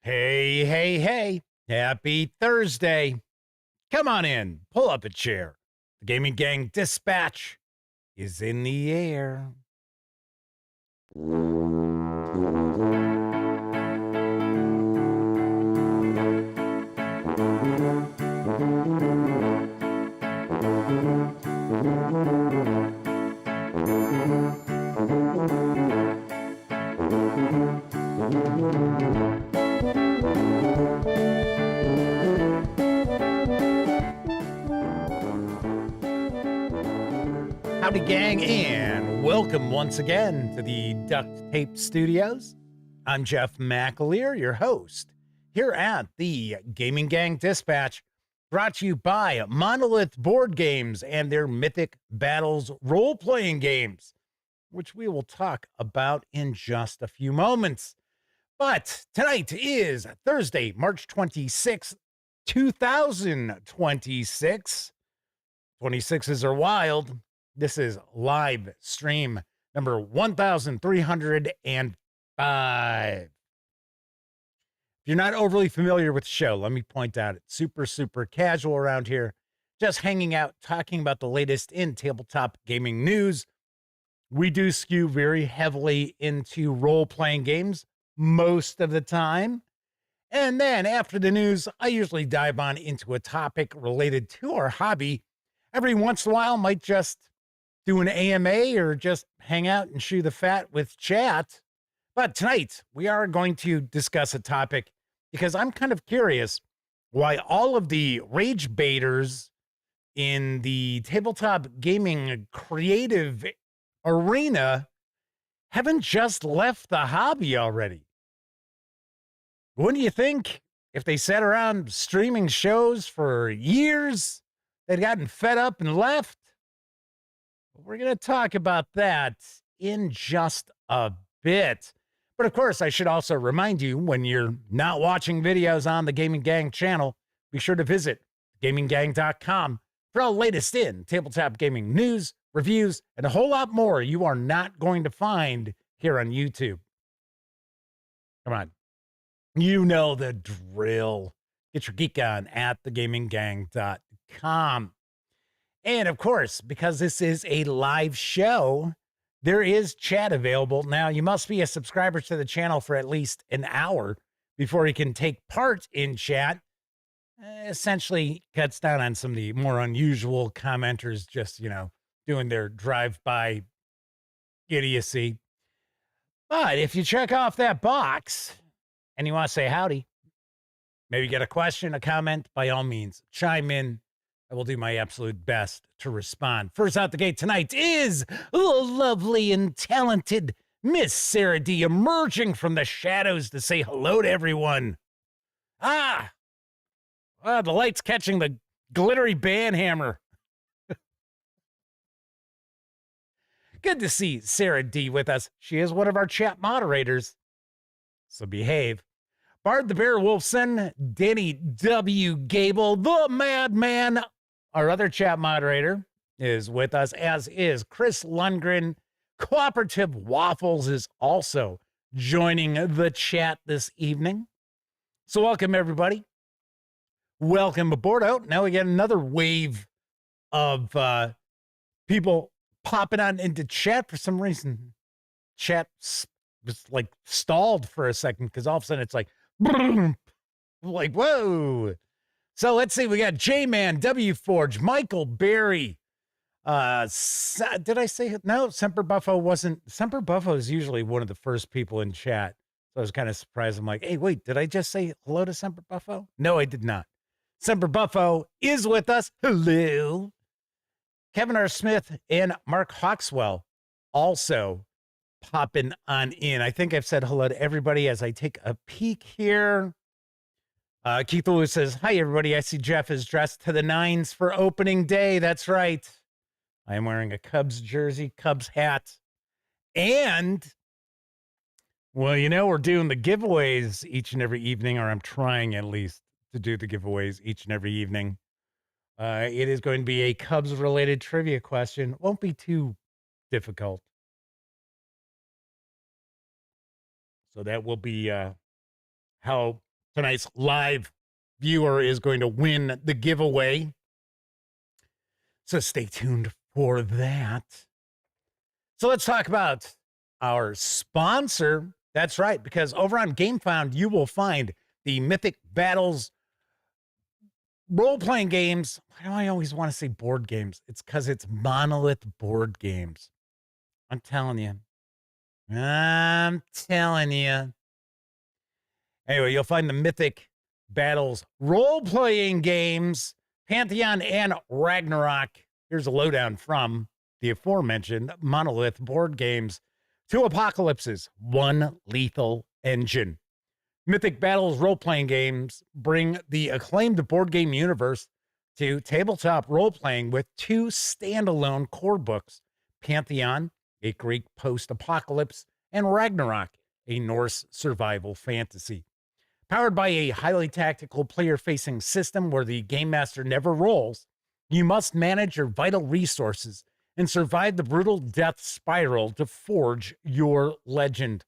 Hey, hey, hey. Happy Thursday. Come on in. Pull up a chair. The Gaming Gang Dispatch is in the air. Howdy, gang, and welcome once again to the Duct Tape Studios. I'm Jeff McAleer, your host, here at the Gaming Gang Dispatch, brought to you by Monolith Board Games and their Mythic Battles role-playing games, which we will talk about in just a few moments. But tonight is Thursday, March 26th, 2026. 26s are wild. This is live stream number 1305. If you're not overly familiar with the show, let me point out it's super casual around here. Just hanging out, talking about the latest in tabletop gaming news. We do skew very heavily into role-playing games most of the time. And then after the news, I usually dive on into a topic related to our hobby. Every once in a while, might just do an AMA or just hang out and chew the fat with chat. But tonight, we are going to discuss a topic because I'm kind of curious why all of the Ragebaiters in the tabletop gaming creative arena haven't just left the hobby already. Wouldn't you think if they sat around streaming shows for years, they'd gotten fed up and left? We're going to talk about that in just a bit. But of course, I should also remind you, when you're not watching videos on the Gaming Gang channel, be sure to visit gaminggang.com for all the latest in tabletop gaming news, reviews, and a whole lot more you are not going to find here on YouTube. Come on. You know the drill. Get your geek on at thegaminggang.com. And of course, because this is a live show, there is chat available. Now, you must be a subscriber to the channel for at least an hour before you can take part in chat. Essentially cuts down on some of the more unusual commenters just, doing their drive-by idiocy. But if you check off that box and you want to say howdy, maybe get a question, a comment, by all means, chime in. I will do my absolute best to respond. First out the gate tonight is the lovely and talented Miss Sarah D, emerging from the shadows to say hello to everyone. The light's catching the glittery banhammer. Good to see Sarah D with us. She is one of our chat moderators, so behave. Bard the Bear Wolfson, Danny W. Gable, the Madman, our other chat moderator, is with us, as is Chris Lundgren. Cooperative Waffles is also joining the chat this evening. So welcome, everybody. Welcome aboard. Oh, now we get another wave of people popping on into chat for some reason. Chat was like stalled for a second because all of a sudden it's like, like, whoa. So let's see. We got J-Man, W Forge, Michael Berry. Did I say it? No, Semper Buffo wasn't. Semper Buffo is usually one of the first people in chat. So I was kind of surprised. I'm like, hey, wait, did I just say hello to Semper Buffo? No, I did not. Semper Buffo is with us. Hello. Kevin R. Smith and Mark Hawkswell also popping on in. I think I've said hello to everybody as I take a peek here. Keith Lewis says, hi, everybody. I see Jeff is dressed to the nines for opening day. That's right. I am wearing a Cubs jersey, Cubs hat. And, well, we're doing the giveaways each and every evening, or I'm trying at least to do the giveaways each and every evening. It is going to be a Cubs-related trivia question. Won't be too difficult. So that will be how tonight's live viewer is going to win the giveaway. So stay tuned for that. So let's talk about our sponsor. That's right, because over on GameFound, you will find the Mythic Battles role-playing games. Why do I always want to say board games? It's because it's Monolith board games. I'm telling you. I'm telling you. Anyway, you'll find the Mythic Battles role-playing games, Pantheon and Ragnarok. Here's a lowdown from the aforementioned Monolith board games. 2 apocalypses, 1 lethal engine. Mythic Battles role-playing games bring the acclaimed board game universe to tabletop role-playing with 2 standalone core books, Pantheon, a Greek post-apocalypse, and Ragnarok, a Norse survival fantasy. Powered by a highly tactical player-facing system where the game master never rolls, you must manage your vital resources and survive the brutal death spiral to forge your legend.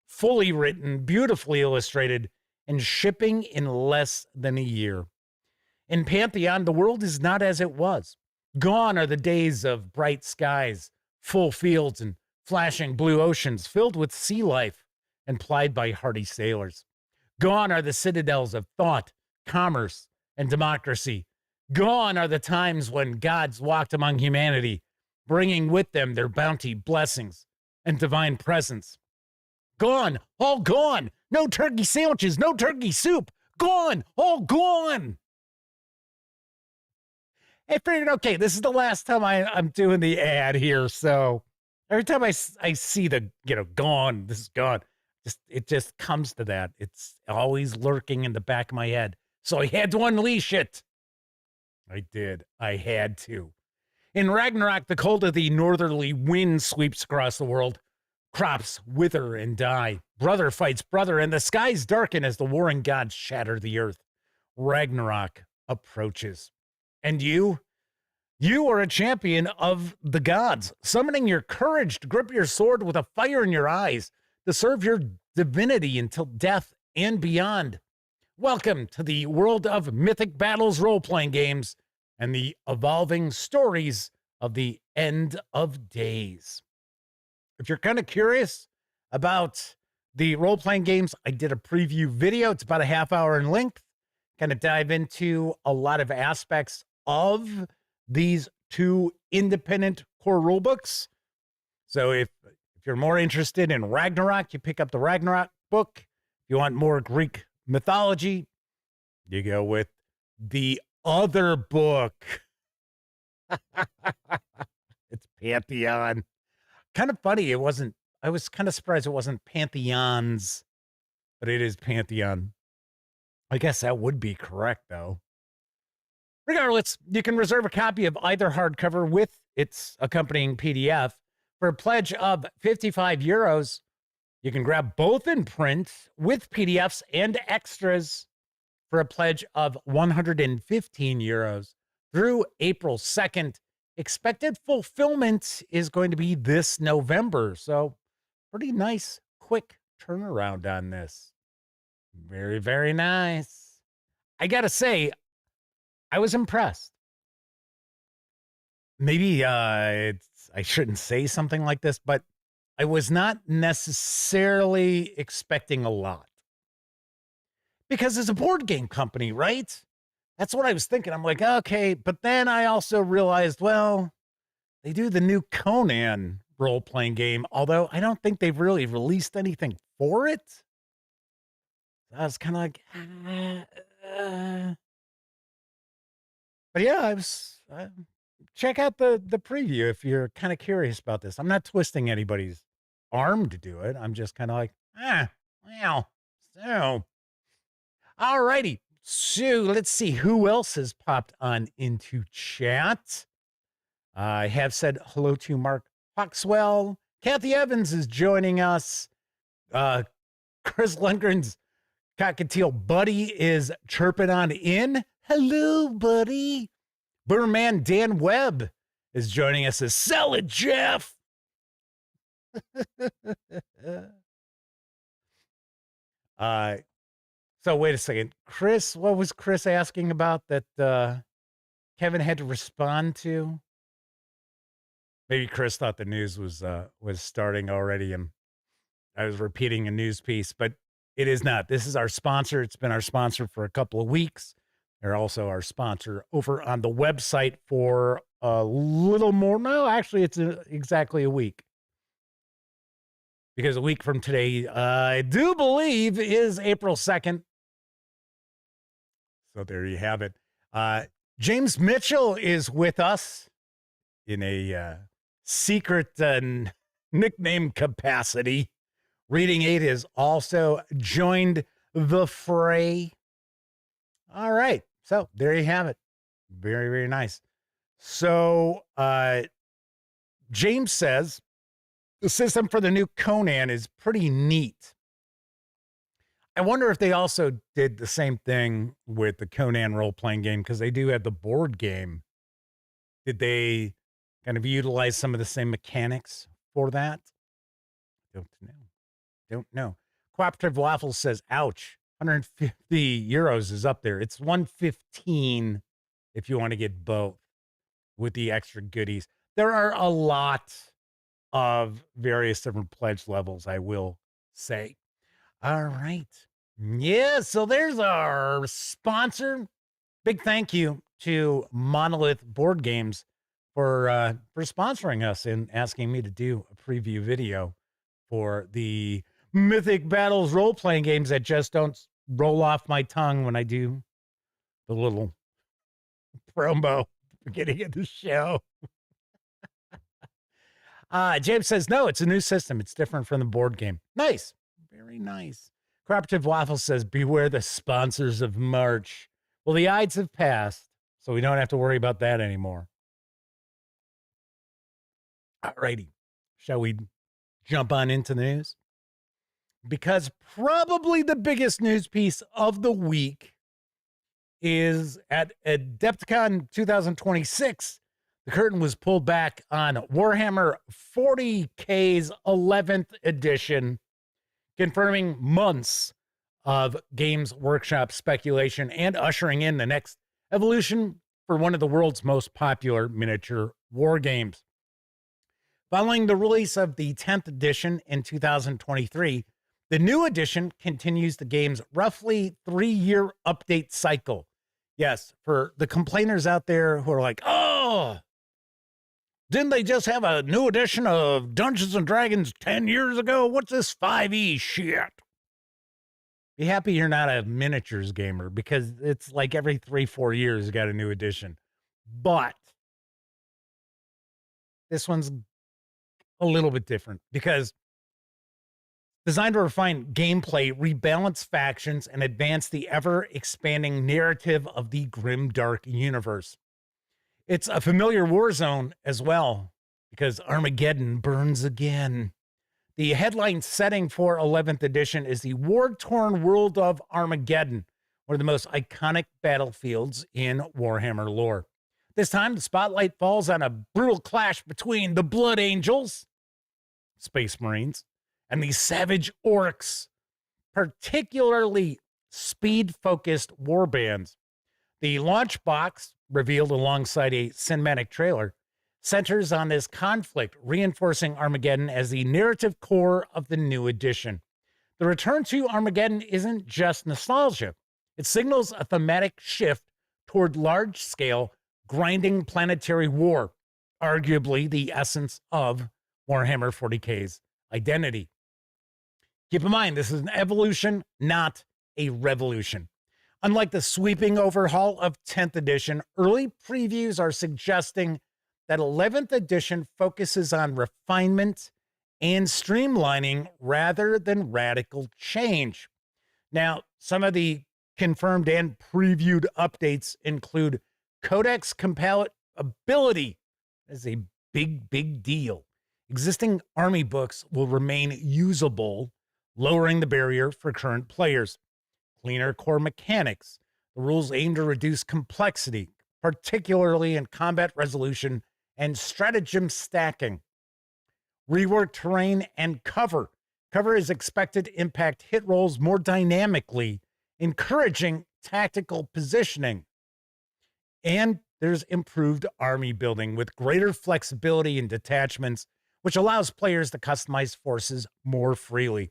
Fully written, beautifully illustrated, and shipping in less than a year. In Pantheon, the world is not as it was. Gone are the days of bright skies, full fields, and flashing blue oceans filled with sea life and plied by hardy sailors. Gone are the citadels of thought, commerce, and democracy. Gone are the times when gods walked among humanity, bringing with them their bounty, blessings, and divine presence. Gone, all gone. No turkey sandwiches, no turkey soup. Gone, all gone. I figured, okay, this is the last time I'm doing the ad here. So every time I see the, gone, this is gone, it just comes to that. It's always lurking in the back of my head. So I had to unleash it. I did. I had to. In Ragnarok, the cold of the northerly wind sweeps across the world. Crops wither and die. Brother fights brother, and the skies darken as the warring gods shatter the earth. Ragnarok approaches. And you are a champion of the gods, summoning your courage to grip your sword with a fire in your eyes, to serve your divinity until death and beyond. Welcome to the world of Mythic Battles role-playing games and the evolving stories of the end of days. If you're kind of curious about the role-playing games, I did a preview video. It's about a half hour in length. Kind of dive into a lot of aspects of these 2 independent core rulebooks. So if you're more interested in Ragnarok, you pick up the Ragnarok book. If you want more Greek mythology, you go with the other book. It's Pantheon. Kind of funny, I was kind of surprised it wasn't Pantheons, but it is Pantheon. I guess that would be correct, though. Regardless, you can reserve a copy of either hardcover with its accompanying PDF for a pledge of 55 euros. You can grab both in print with PDFs and extras for a pledge of 115 euros through April 2nd. Expected fulfillment is going to be this November. So pretty nice, quick turnaround on this. Very, very nice. I got to say, I was impressed. Maybe I shouldn't say something like this, but I was not necessarily expecting a lot. Because it's a board game company, right? That's what I was thinking. I'm like, okay, but then I also realized, well, they do the new Conan role-playing game, although I don't think they've really released anything for it. I was kind of like, but yeah, check out the preview if you're kind of curious about this. I'm not twisting anybody's arm to do it. I'm just kind of like, well, so. All righty. So let's see who else has popped on into chat. I have said hello to Mark Foxwell. Kathy Evans is joining us. Chris Lundgren's cockatiel buddy is chirping on in. Hello, buddy. Burman Dan Webb is joining us as Sell It, Jeff. So wait a second. Chris, what was Chris asking about that Kevin had to respond to? Maybe Chris thought the news was starting already and I was repeating a news piece, but it is not. This is our sponsor. It's been our sponsor for a couple of weeks. They're also our sponsor over on the website for a little more. No, actually, it's exactly a week. Because a week from today, I do believe, is April 2nd. So there you have it. James Mitchell is with us in a secret nickname capacity. Reading 8 has also joined the fray. All right. So there you have it. Very, very nice. So James says the system for the new Conan is pretty neat. I wonder if they also did the same thing with the Conan role-playing game, because they do have the board game. Did they kind of utilize some of the same mechanics for that? Don't know. Cooperative Waffles says, ouch, 150 euros is up there. It's 115 if you want to get both with the extra goodies. There are a lot of various different pledge levels, I will say. All right. Yeah, so there's our sponsor. Big thank you to Monolith Board Games for sponsoring us and asking me to do a preview video for the Mythic Battles role-playing games that just don't roll off my tongue when I do the little promo beginning of the show. James says, no, it's a new system. It's different from the board game. Nice. Very nice. Cooperative Waffle says, beware the sponsors of March. Well, the Ides have passed, so we don't have to worry about that anymore. All righty. Shall we jump on into the news? Because probably the biggest news piece of the week is at Adepticon 2026. The curtain was pulled back on Warhammer 40K's 11th edition, confirming months of Games Workshop speculation and ushering in the next evolution for one of the world's most popular miniature war games. Following the release of the 10th edition in 2023, the new edition continues the game's roughly 3-year update cycle. Yes, for the complainers out there who are like, oh, didn't they just have a new edition of Dungeons & Dragons 10 years ago? What's this 5e shit? Be happy you're not a miniatures gamer, because it's like every 3-4 years you got a new edition. But this one's a little bit different because designed to refine gameplay, rebalance factions, and advance the ever-expanding narrative of the grimdark universe. It's a familiar war zone as well, because Armageddon burns again. The headline setting for 11th edition is the war-torn world of Armageddon, one of the most iconic battlefields in Warhammer lore. This time, the spotlight falls on a brutal clash between the Blood Angels, Space Marines, and the Savage Orcs, particularly speed-focused warbands. The launch box, revealed alongside a cinematic trailer, centers on this conflict, reinforcing Armageddon as the narrative core of the new edition. The return to Armageddon isn't just nostalgia. It signals a thematic shift toward large-scale, grinding planetary war, arguably the essence of Warhammer 40K's identity. Keep in mind, this is an evolution, not a revolution. Unlike the sweeping overhaul of 10th edition, early previews are suggesting that 11th edition focuses on refinement and streamlining rather than radical change. Now, some of the confirmed and previewed updates include codex compatibility. That's a big deal. Existing army books will remain usable, lowering the barrier for current players. Cleaner core mechanics. The rules aim to reduce complexity, particularly in combat resolution and stratagem stacking. Reworked terrain and cover. Cover is expected to impact hit rolls more dynamically, encouraging tactical positioning. And there's improved army building with greater flexibility in detachments, which allows players to customize forces more freely.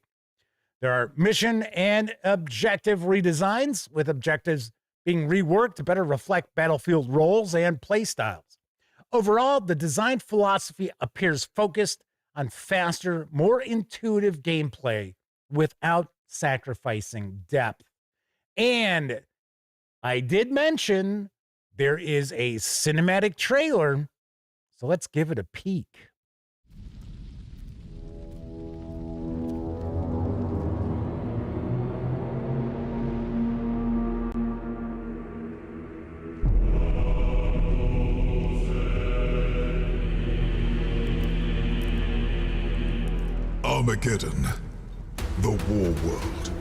There are mission and objective redesigns, with objectives being reworked to better reflect battlefield roles and playstyles. Overall, the design philosophy appears focused on faster, more intuitive gameplay without sacrificing depth. And I did mention there is a cinematic trailer, so let's give it a peek. Armageddon, the war world.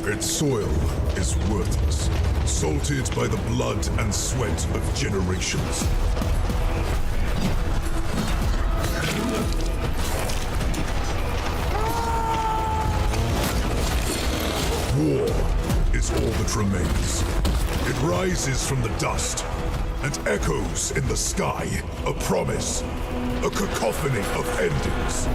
Its soil is worthless, salted by the blood and sweat of generations. War is all that remains. It rises from the dust and echoes in the sky, a promise, a cacophony of endings.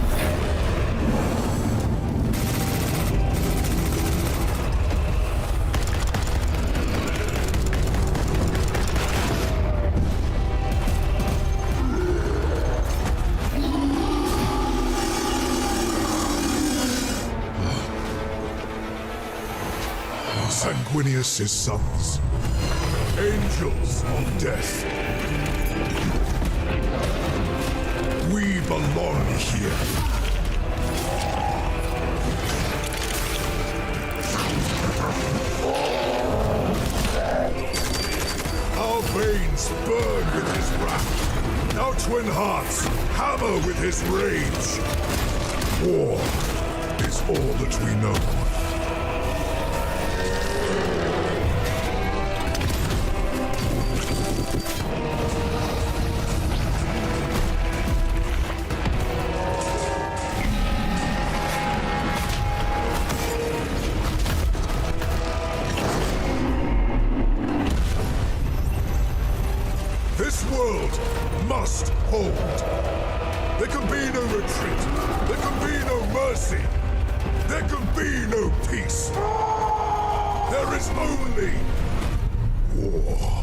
Sanguinius' sons, angels of death. We belong here. Our veins burn with his wrath. Our twin hearts hammer with his rage. War is all that we know. This world must hold. There can be no retreat. There can be no mercy. There can be no peace. There is only war.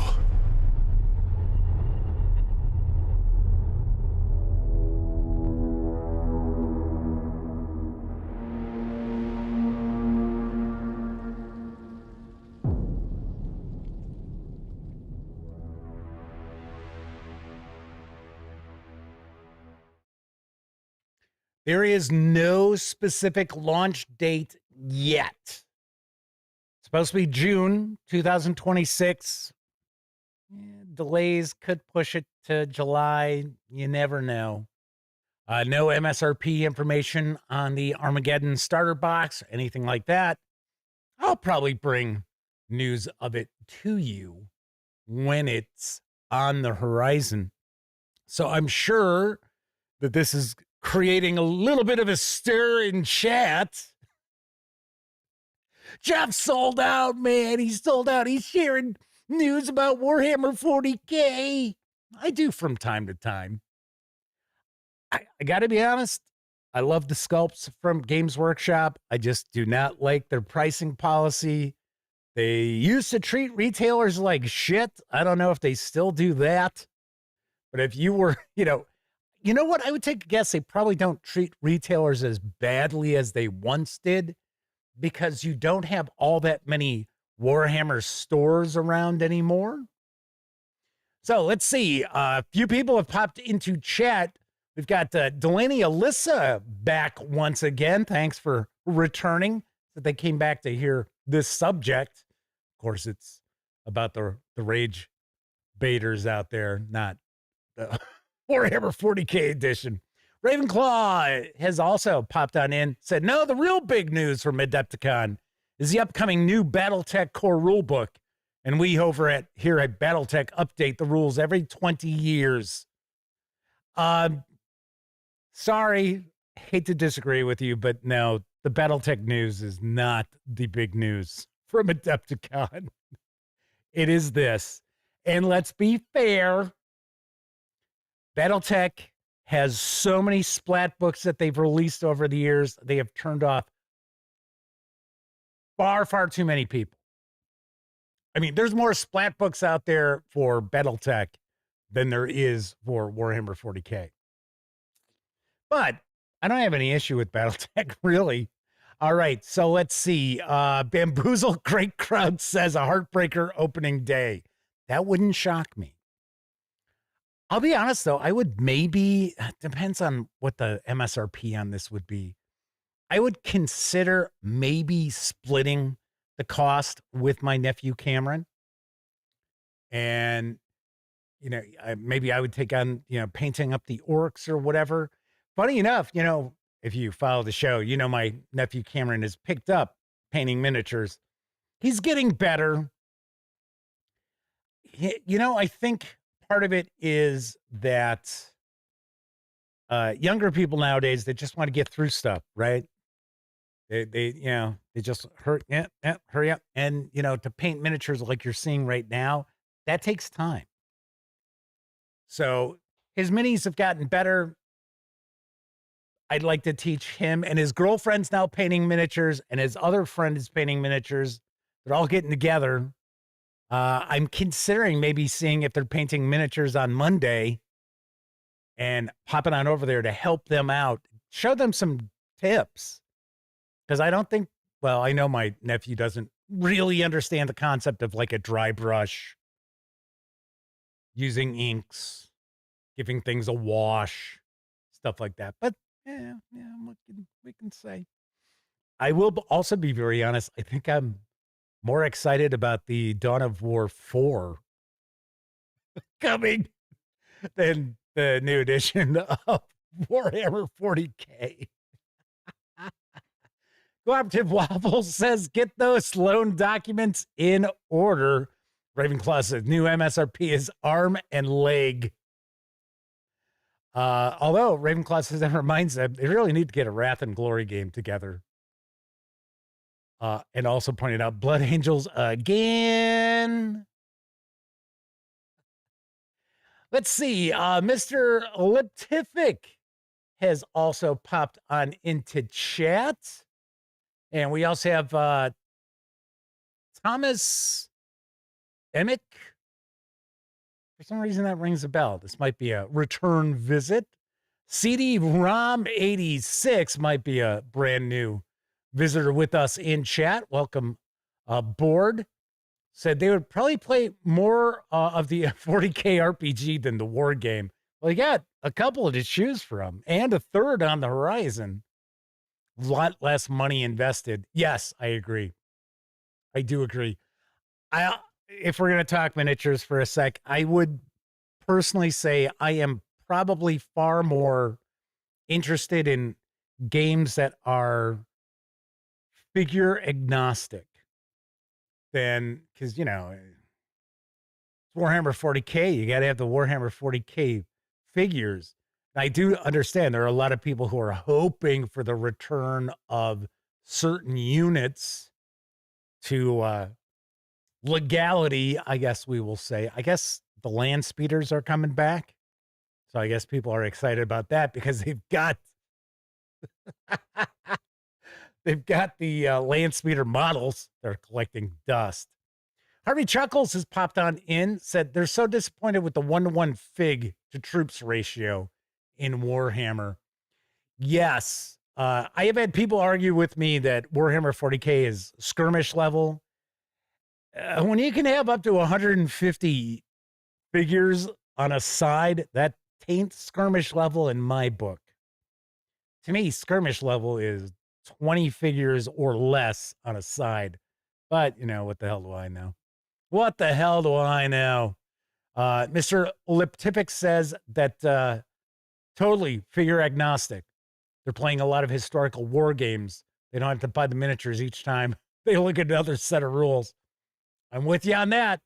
There is no specific launch date yet. It's supposed to be June 2026. Delays could push it to July. You never know. No MSRP information on the Armageddon starter box, anything like that. I'll probably bring news of it to you when it's on the horizon. So I'm sure that this is creating a little bit of a stir in chat. Jeff sold out, man. He's sold out. He's sharing news about Warhammer 40K. I do from time to time. I got to be honest. I love the sculpts from Games Workshop. I just do not like their pricing policy. They used to treat retailers like shit. I don't know if they still do that. But if you were, you know what? I would take a guess. They probably don't treat retailers as badly as they once did because you don't have all that many Warhammer stores around anymore. So let's see. A few people have popped into chat. We've got Delaney Alyssa back once again. Thanks for returning. That they came back to hear this subject. Of course, it's about the rage baiters out there, not the Warhammer 40K edition. Ravenclaw has also popped on in, said, no, the real big news from Adepticon is the upcoming new Battletech core rulebook. And we over here at Battletech update the rules every 20 years. Sorry, hate to disagree with you, but no, the Battletech news is not the big news from Adepticon. It is this. And let's be fair, Battletech has so many splat books that they've released over the years. They have turned off far, far too many people. I mean, there's more splat books out there for Battletech than there is for Warhammer 40K. But I don't have any issue with Battletech, really. All right, so let's see. Bamboozle Great Crowd says a heartbreaker opening day. That wouldn't shock me. I'll be honest, though. I would maybe, depends on what the MSRP on this would be. I would consider maybe splitting the cost with my nephew Cameron. And, you know, maybe I would take on, you know, painting up the orcs or whatever. Funny enough, you know, if you follow the show, you know, my nephew Cameron has picked up painting miniatures. He's getting better. You know, I think part of it is that younger people nowadays, they just want to get through stuff, right? They you know, they just hurry up. And, you know, to paint miniatures like you're seeing right now, that takes time. So his minis have gotten better. I'd like to teach him, and his girlfriend's now painting miniatures, and his other friend is painting miniatures. They're all getting together. I'm considering maybe seeing if they're painting miniatures on Monday and popping on over there to help them out, show them some tips. Because I don't think, well, I know my nephew doesn't really understand the concept of like a dry brush, using inks, giving things a wash, stuff like that. But yeah, what we can say. I will also be very honest. I think I'm more excited about the Dawn of War 4 coming than the new edition of Warhammer 40K. Cooperative Waffles says, get those loan documents in order. Ravenclaw says, new MSRP is arm and leg. Although Ravenclaw says, that reminds them, they really need to get a Wrath and Glory game together. And also pointed out Blood Angels again. Let's see. Mr. Liptific has also popped on into chat. And we also have Thomas Emick. For some reason, that rings a bell. This might be a return visit. CD-ROM 86 might be a brand new visitor with us in chat. Welcome aboard. Said they would probably play more of the 40K RPG than the war game. Well, you got a couple to choose from and a third on the horizon. A lot less money invested. Yes, I agree. I do agree. If we're going to talk miniatures for a sec, I would personally say I am probably far more interested in games that are figure agnostic than, because, you know, Warhammer 40K, you got to have the Warhammer 40K figures. I do understand there are a lot of people who are hoping for the return of certain units to legality, I guess we will say. I guess the land speeders are coming back. So I guess people are excited about that because they've got the land speeder models. They're collecting dust. Harvey Chuckles has popped on in, said they're so disappointed with the 1-to-1 fig to troops ratio in Warhammer. Yes, I have had people argue with me that Warhammer 40K is skirmish level. When you can have up to 150 figures on a side, that taints skirmish level in my book. To me, skirmish level is 20 figures or less on a side. But, you know, what the hell do I know? What the hell do I know? Mr. Liptipic says that totally figure agnostic. They're playing a lot of historical war games. They don't have to buy the miniatures each time. They look at another set of rules. I'm with you on that.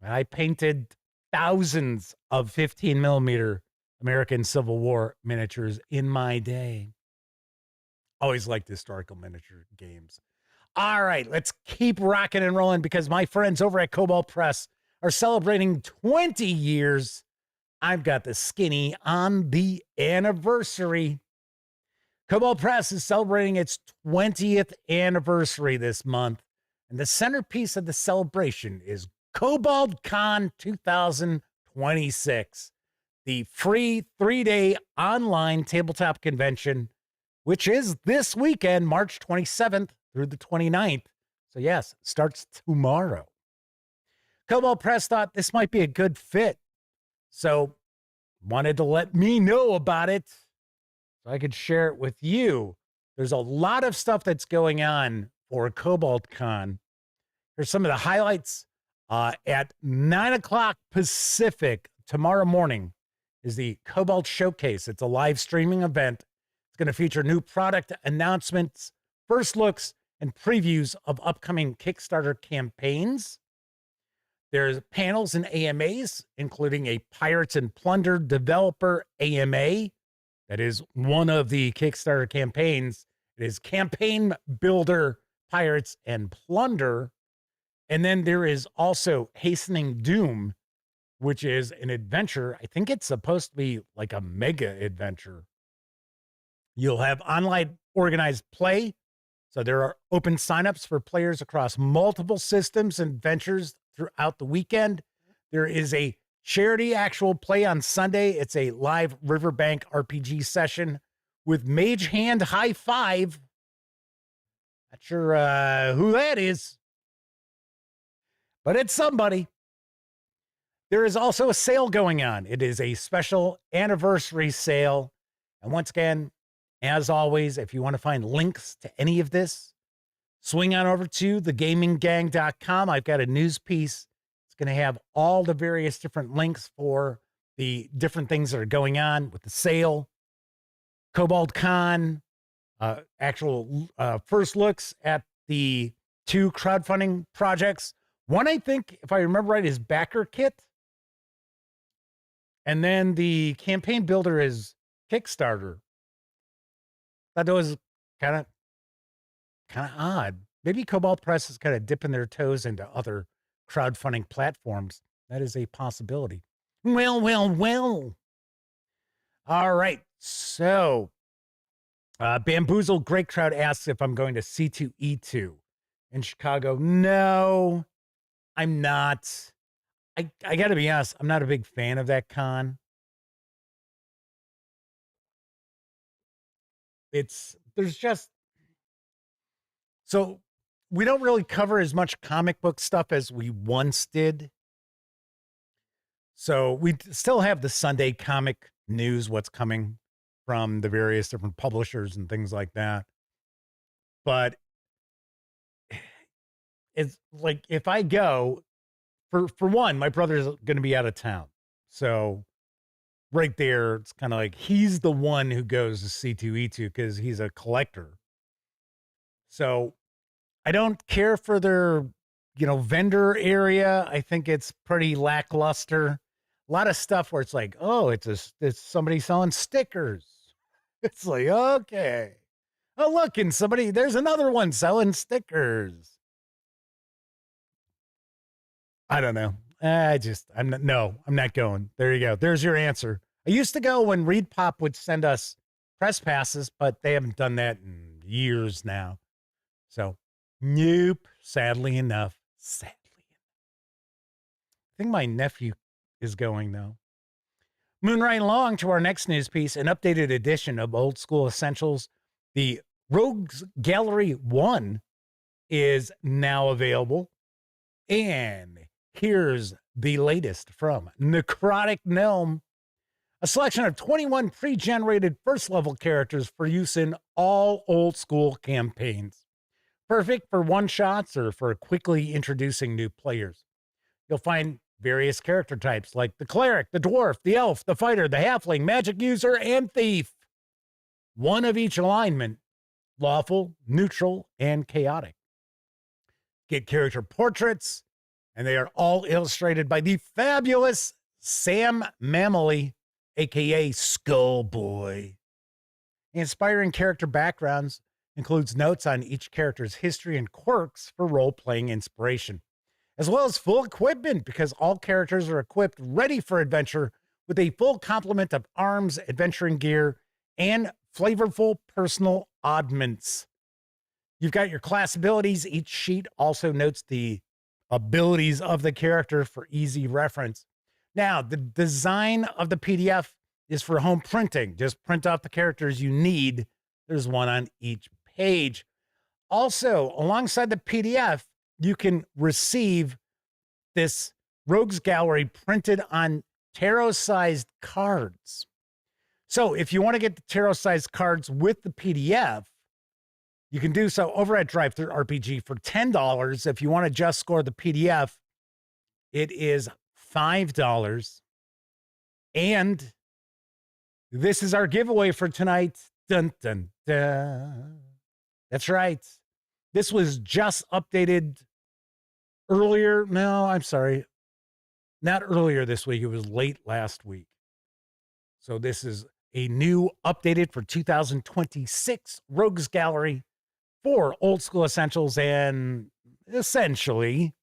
I painted thousands of 15 millimeter American Civil War miniatures in my day. Always liked historical miniature games. All right, let's keep rocking and rolling because my friends over at Kobold Press are celebrating 20 years. I've got the skinny on the anniversary. Kobold Press is celebrating its 20th anniversary this month, and the centerpiece of the celebration is Kobold Con 2026, the free 3-day online tabletop convention, which is this weekend, March 27th through the 29th. So yes, it starts tomorrow. Kobold Press thought this might be a good fit, so wanted to let me know about it so I could share it with you. There's a lot of stuff that's going on for Kobold Con. Here's some of the highlights. At 9 o'clock Pacific tomorrow morning is the Kobold Showcase. It's a live streaming event. It's going to feature new product announcements, first looks, and previews of upcoming Kickstarter campaigns. There's panels and AMAs, including a Pirates and Plunder developer AMA. That is one of the Kickstarter campaigns. It is Campaign Builder Pirates and Plunder. And then there is also Hastening Doom, which is an adventure. I think it's supposed to be like a mega adventure. You'll have online organized play. So there are open signups for players across multiple systems and adventures throughout the weekend. There is a charity actual play on Sunday. It's a live Riverbank RPG session with Mage Hand High Five. Not sure who that is, but it's somebody. There is also a sale going on. It is a special anniversary sale. And once again, as always, if you want to find links to any of this, swing on over to thegaminggang.com. I've got a news piece. It's going to have all the various different links for the different things that are going on with the sale, Kobold Con, actual first looks at the 2 crowdfunding projects. One, I think, if I remember right, is Backer Kit. And then the campaign builder is Kickstarter. Thought that was kind of odd. Maybe Kobold Press is kind of dipping their toes into other crowdfunding platforms. That is a possibility. Well. All right. So, Bamboozled Great Crowd asks if I'm going to C2E2 in Chicago. No, I'm not. I got to be honest, I'm not a big fan of that con. So we don't really cover as much comic book stuff as we once did. So we still have the Sunday comic news, what's coming from the various different publishers and things like that. But it's like, if I go, for one, my brother's going to be out of town. So right there, it's kind of like he's the one who goes to C2E2 because he's a collector. So I don't care for their, vendor area. I think it's pretty lackluster. A lot of stuff where it's like, oh, it's somebody selling stickers. It's like, okay. Oh, look, and there's another one selling stickers. I don't know. I'm not going. There you go. There's your answer. I used to go when Reed Pop would send us press passes, but they haven't done that in years now. So, nope. Sadly enough. I think my nephew is going, though. Moving right along to our next news piece, an updated edition of Old School Essentials. The Rogues Gallery 1 is now available. And here's the latest from Necrotic Gnome. A selection of 21 pre-generated first-level characters for use in all old-school campaigns. Perfect for one-shots or for quickly introducing new players. You'll find various character types like the cleric, the dwarf, the elf, the fighter, the halfling, magic user, and thief. One of each alignment, lawful, neutral, and chaotic. Get character portraits, and they are all illustrated by the fabulous Sam Mamely, a.k.a. Skullboy. Inspiring character backgrounds Includes notes on each character's history and quirks for role-playing inspiration, as well as full equipment because all characters are equipped ready for adventure with a full complement of arms, adventuring gear, and flavorful personal oddments. You've got your class abilities. Each sheet also notes the abilities of the character for easy reference. Now, the design of the PDF is for home printing. Just print out the characters you need. There's one on each page. Also, alongside the PDF, you can receive this Rogues Gallery printed on tarot-sized cards. So if you want to get the tarot-sized cards with the PDF, you can do so over at Drive-Thru RPG for $10. If you want to just score the PDF, it is $5. And this is our giveaway for tonight. Dun, dun, dun. That's right. This was just updated earlier. No, I'm sorry. Not earlier this week. It was late last week. So this is a new updated for 2026 Rogues Gallery for Old School Essentials and essentially,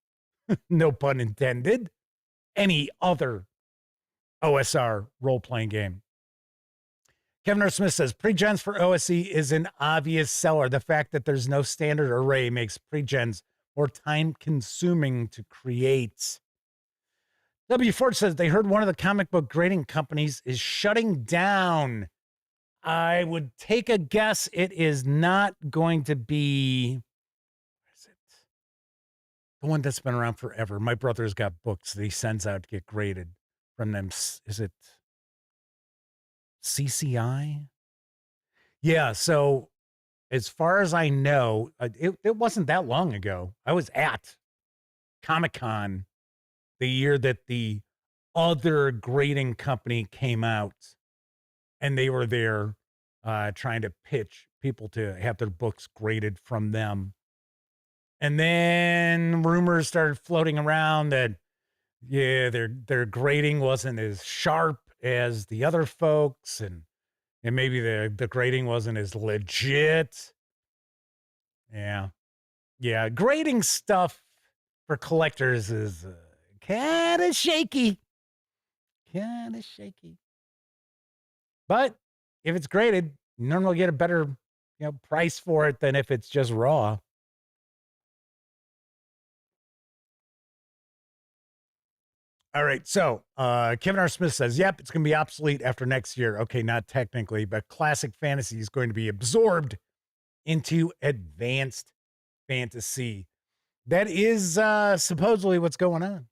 no pun intended, any other OSR role-playing game. Kevin R. Smith says, pre-gens for OSE is an obvious seller. The fact that there's no standard array makes pre-gens more time-consuming to create. W. Ford says, they heard one of the comic book grading companies is shutting down. I would take a guess it is not going to be, what is it? The one that's been around forever. My brother's got books that he sends out to get graded from them. Is it CCI? Yeah, so as far as I know, it wasn't that long ago. I was at Comic-Con the year that the other grading company came out, and they were there trying to pitch people to have their books graded from them. And then rumors started floating around that, yeah, their grading wasn't as sharp as the other folks, and maybe the grading wasn't as legit. Yeah, grading stuff for collectors is kind of shaky. But if it's graded, you normally get a better, price for it than if it's just raw. All right, so Kevin R. Smith says, yep, it's going to be obsolete after next year. Okay, not technically, but classic fantasy is going to be absorbed into advanced fantasy. That is supposedly what's going on.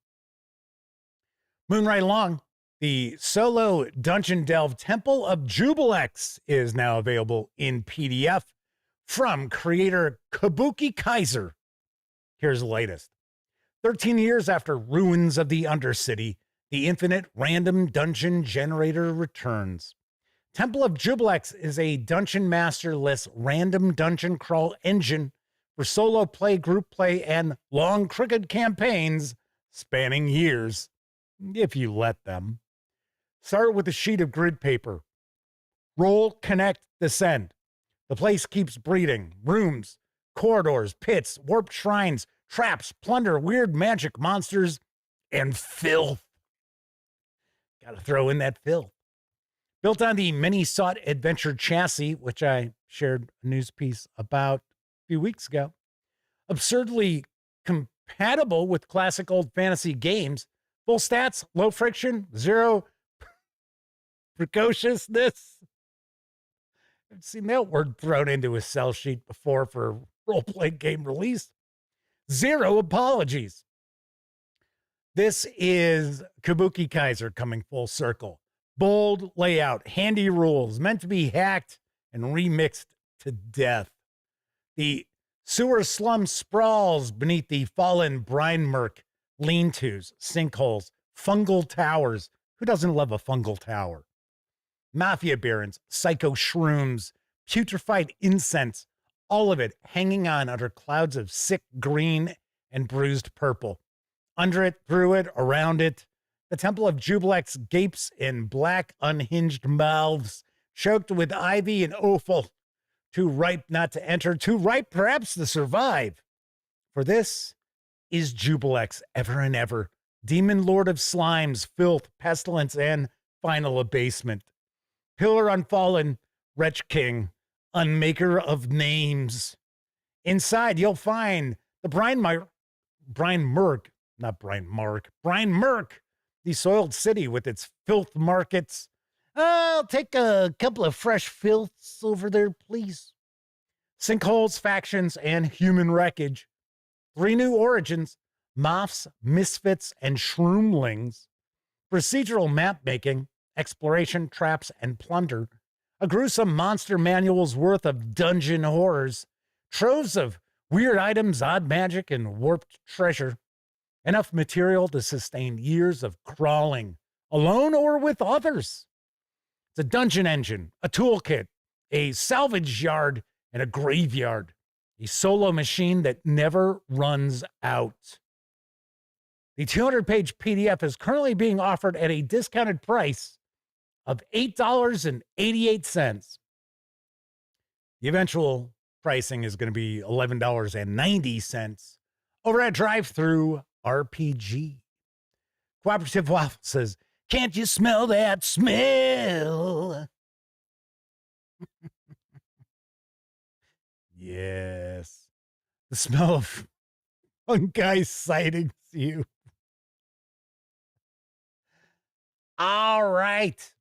Moving right along, the solo Dungeon Delve Temple of Jubilex is now available in PDF from creator Kabuki Kaiser. Here's the latest. 13 years after Ruins of the Undercity, the infinite random dungeon generator returns. Temple of Jubilex is a dungeon masterless random dungeon crawl engine for solo play, group play, and long crooked campaigns spanning years, if you let them. Start with a sheet of grid paper. Roll, connect, descend. The place keeps breeding. Rooms, corridors, pits, warped shrines, traps, plunder, weird magic monsters, and filth. Gotta throw in that filth. Built on the many sought adventure chassis, which I shared a news piece about a few weeks ago. Absurdly compatible with classic old fantasy games. Full stats, low friction, zero precociousness. I've seen that word thrown into a sell sheet before for a role-playing game release. Zero apologies. This is Kabuki Kaiser coming full circle. Bold layout, handy rules, meant to be hacked and remixed to death. The sewer slum sprawls beneath the fallen brine murk, lean-tos, sinkholes, fungal towers. Who doesn't love a fungal tower? Mafia barons, psycho shrooms, putrefied incense, all of it hanging on under clouds of sick green and bruised purple. Under it, through it, around it, the Temple of Jubilex gapes in black, unhinged mouths, choked with ivy and offal. too ripe not to enter, too ripe perhaps to survive. For this is Jubilex ever and ever, demon lord of slimes, filth, pestilence, and final abasement. Pillar unfallen, wretch king, unmaker of names. Inside, you'll find the Brian Merc, the soiled city with its filth markets. I'll take a couple of fresh filths over there, please. Sinkholes, factions, and human wreckage. 3 new origins, moths, misfits, and shroomlings. Procedural map making, exploration, traps, and plunder. A gruesome monster manual's worth of dungeon horrors. Troves of weird items, odd magic, and warped treasure. Enough material to sustain years of crawling, alone or with others. It's a dungeon engine, a toolkit, a salvage yard, and a graveyard. A solo machine that never runs out. The 200-page PDF is currently being offered at a discounted price of $8.88. The eventual pricing is going to be $11.90 over at Drive-Thru RPG. Cooperative Waffle says, "Can't you smell that smell?" Yes. The smell of fungi sightings you. All right.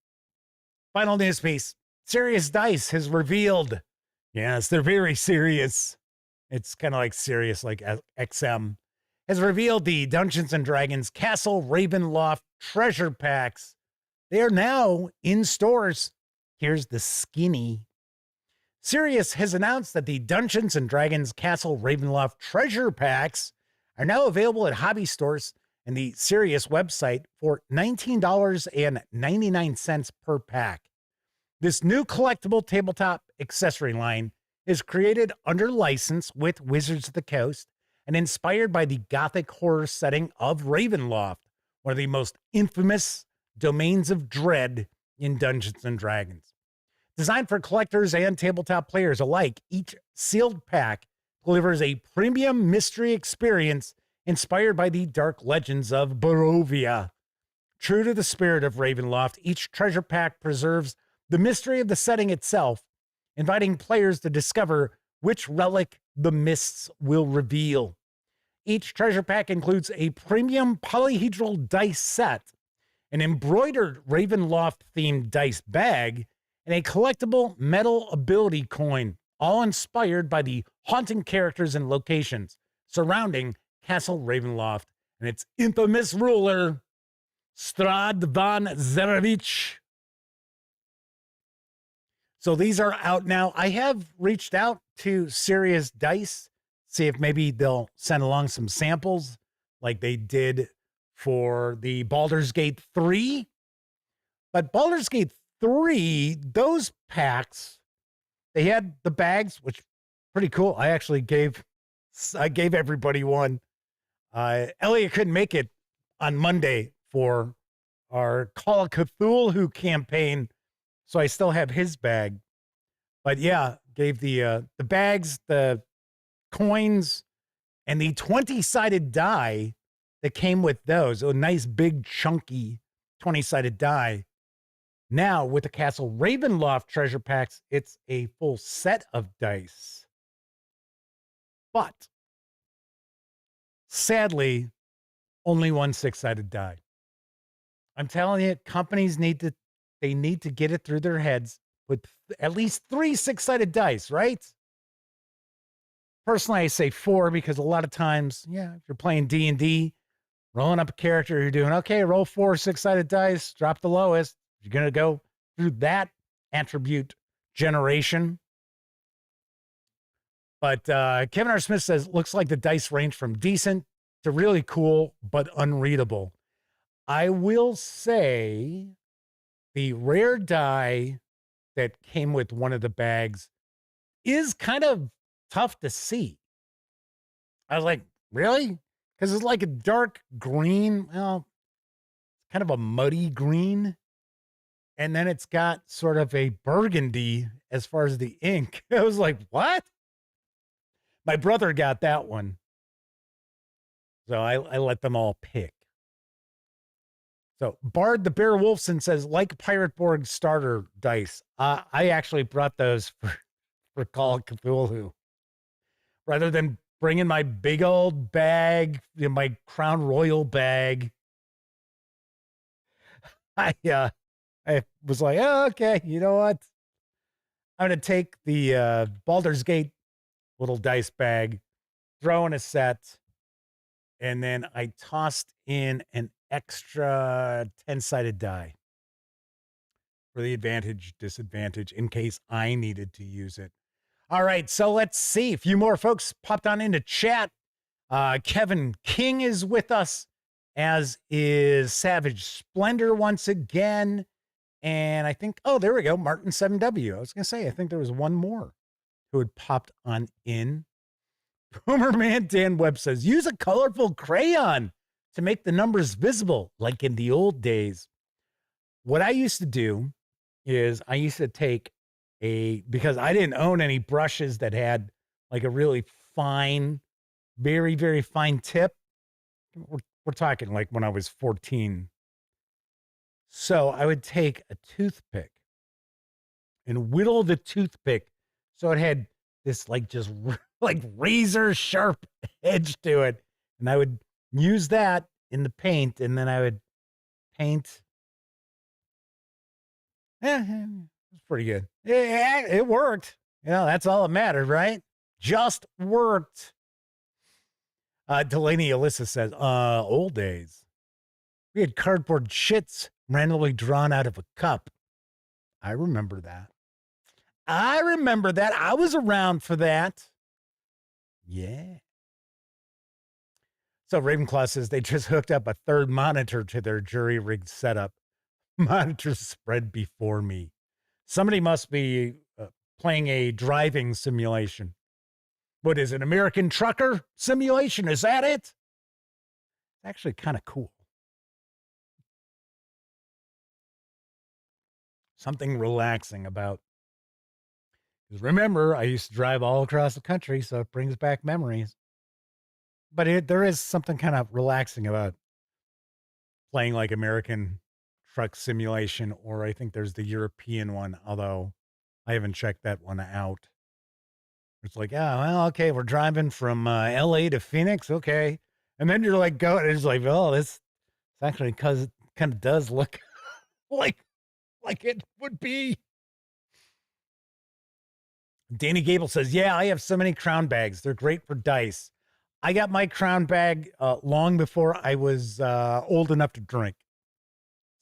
Final news piece. Sirius Dice has revealed. Yes, they're very serious. It's kind of like Sirius, like XM. Has revealed the Dungeons & Dragons Castle Ravenloft treasure packs. They are now in stores. Here's the skinny. Sirius has announced that the Dungeons & Dragons Castle Ravenloft treasure packs are now available at hobby stores and the Sirius website for $19.99 per pack. This new collectible tabletop accessory line is created under license with Wizards of the Coast and inspired by the gothic horror setting of Ravenloft, one of the most infamous domains of dread in Dungeons & Dragons. Designed for collectors and tabletop players alike, each sealed pack delivers a premium mystery experience inspired by the dark legends of Barovia. True to the spirit of Ravenloft, each treasure pack preserves the mystery of the setting itself, inviting players to discover which relic the mists will reveal. Each treasure pack includes a premium polyhedral dice set, an embroidered Ravenloft-themed dice bag, and a collectible metal ability coin, all inspired by the haunting characters and locations surrounding Castle Ravenloft and its infamous ruler, Strahd von Zarovich. So these are out now. I have reached out to Sirius Dice, see if maybe they'll send along some samples like they did for the Baldur's Gate 3. But Baldur's Gate 3, those packs, they had the bags, which pretty cool. I actually gave everybody one. Elliot couldn't make it on Monday for our Call of Cthulhu campaign, so I still have his bag. But yeah, gave the bags, the coins, and the 20-sided die that came with those. A nice big chunky 20-sided die. Now, with the Castle Ravenloft treasure packs, it's a full set of dice. But, sadly, only one 6-sided die. I'm telling you, companies need to get it through their heads with at least 3 6-sided dice, right? Personally, I say 4 because a lot of times, yeah, if you're playing D&D, rolling up a character, you're doing, okay, roll 4 6-sided dice, drop the lowest. You're going to go through that attribute generation. But Kevin R. Smith says, looks like the dice range from decent to really cool, but unreadable. I will say the rare die that came with one of the bags is kind of tough to see. I was like, really? Because it's like a dark green, well, kind of a muddy green. And then it's got sort of a burgundy as far as the ink. I was like, what? My brother got that one. So I let them all pick. So Bard the Bear Wolfson says, like Pirate Board starter dice. I actually brought those for Call of Cthulhu. Rather than bringing my big old bag, my Crown Royal bag, I was like, oh, okay, you know what? I'm going to take the Baldur's Gate little dice bag, throw in a set, and then I tossed in an extra 10-sided die for the advantage, disadvantage, in case I needed to use it. All right, so let's see. A few more folks popped on into chat. Kevin King is with us, as is Savage Splendor once again. And I think, oh, there we go, Martin 7W. I was going to say, I think there was one more who had popped on in. Boomerman Dan Webb says, use a colorful crayon to make the numbers visible, like in the old days. What I used to do is I used to take because I didn't own any brushes that had like a really fine, very, very fine tip. We're talking like when I was 14. So I would take a toothpick and whittle the toothpick so it had this like just like razor sharp edge to it. And I would use that in the paint, and then I would paint. It's pretty good. Yeah, it worked. You know, that's all that mattered, right? Just worked. Delaney Alyssa says, old days. We had cardboard shits randomly drawn out of a cup. I remember that. I was around for that. Yeah. So Ravenclaw says they just hooked up a third monitor to their jury-rigged setup. Monitors spread before me. Somebody must be playing a driving simulation. What is it, American Trucker Simulation? Is that it? It's actually kind of cool. Something relaxing about. Because remember, I used to drive all across the country, so it brings back memories. But there is something kind of relaxing about playing like American Truck Simulation, or I think there's the European one, although I haven't checked that one out. It's like, oh, well, okay, we're driving from LA to Phoenix, okay. And then you're like going, it's like, oh, this actually because it kind of does look like it would be. Danny Gable says, yeah, I have so many crown bags. They're great for dice. I got my crown bag long before I was old enough to drink.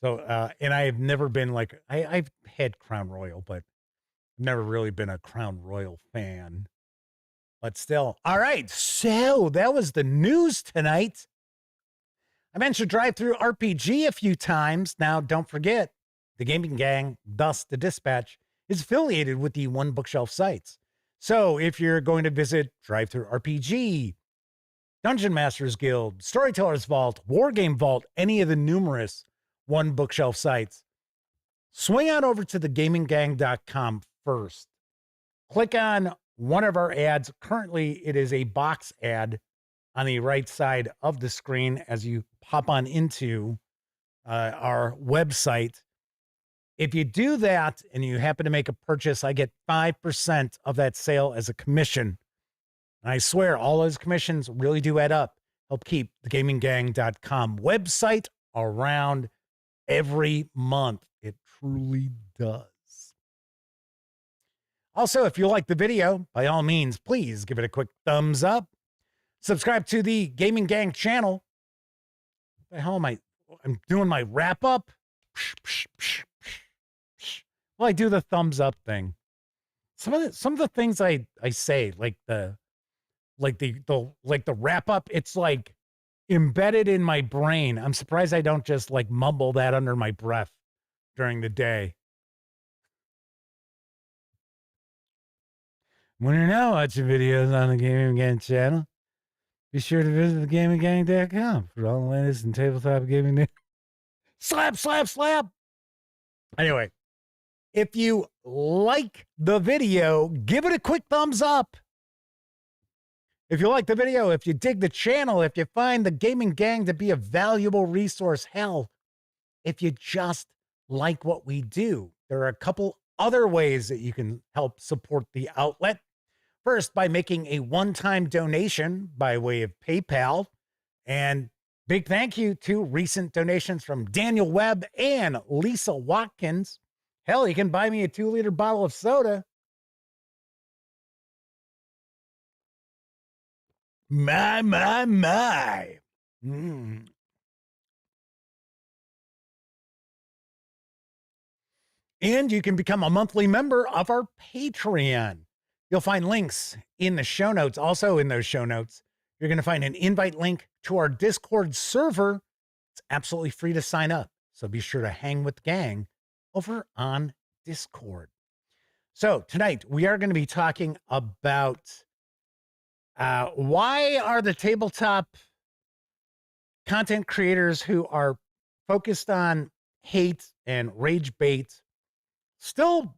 So, and I have never been like, I've had Crown Royal, but I've never really been a Crown Royal fan. But still. All right. So that was the news tonight. I mentioned Drive-Thru RPG a few times. Now, don't forget, the Gaming Gang, thus the Dispatch, is affiliated with the One Bookshelf sites. So if you're going to visit Drive-Thru RPG, Dungeon Masters Guild, Storyteller's Vault, Wargame Vault, any of the numerous One Bookshelf sites, swing on over to thegaminggang.com first. Click on one of our ads. Currently, it is a box ad on the right side of the screen as you pop on into our website. If you do that and you happen to make a purchase, I get 5% of that sale as a commission. And I swear all those commissions really do add up. Help keep the gaminggang.com website around every month. It truly does. Also, if you like the video, by all means, please give it a quick thumbs up. Subscribe to the Gaming Gang channel. What the hell am I? I'm doing my wrap up. Well, I do the thumbs up thing. Some of the things I say, like the wrap up, it's like embedded in my brain. I'm surprised I don't just like mumble that under my breath during the day. When you're now watching videos on the Gaming Gang channel, be sure to visit thegaminggang.com for all the latest in tabletop gaming news. Slap, slap, slap. Anyway, if you like the video, give it a quick thumbs up. If you like the video, if you dig the channel, if you find the gaming gang to be a valuable resource, hell, if you just like what we do, there are a couple other ways that you can help support the outlet. First, by making a one-time donation by way of PayPal. And big thank you to recent donations from Daniel Webb and Lisa Watkins. Hell, you can buy me a 2-liter bottle of soda. My. Mm. And you can become a monthly member of our Patreon. You'll find links in the show notes. Also in those show notes, you're going to find an invite link to our Discord server. It's absolutely free to sign up. So be sure to hang with the gang over on Discord. So tonight we are going to be talking about why are the tabletop content creators who are focused on hate and rage bait still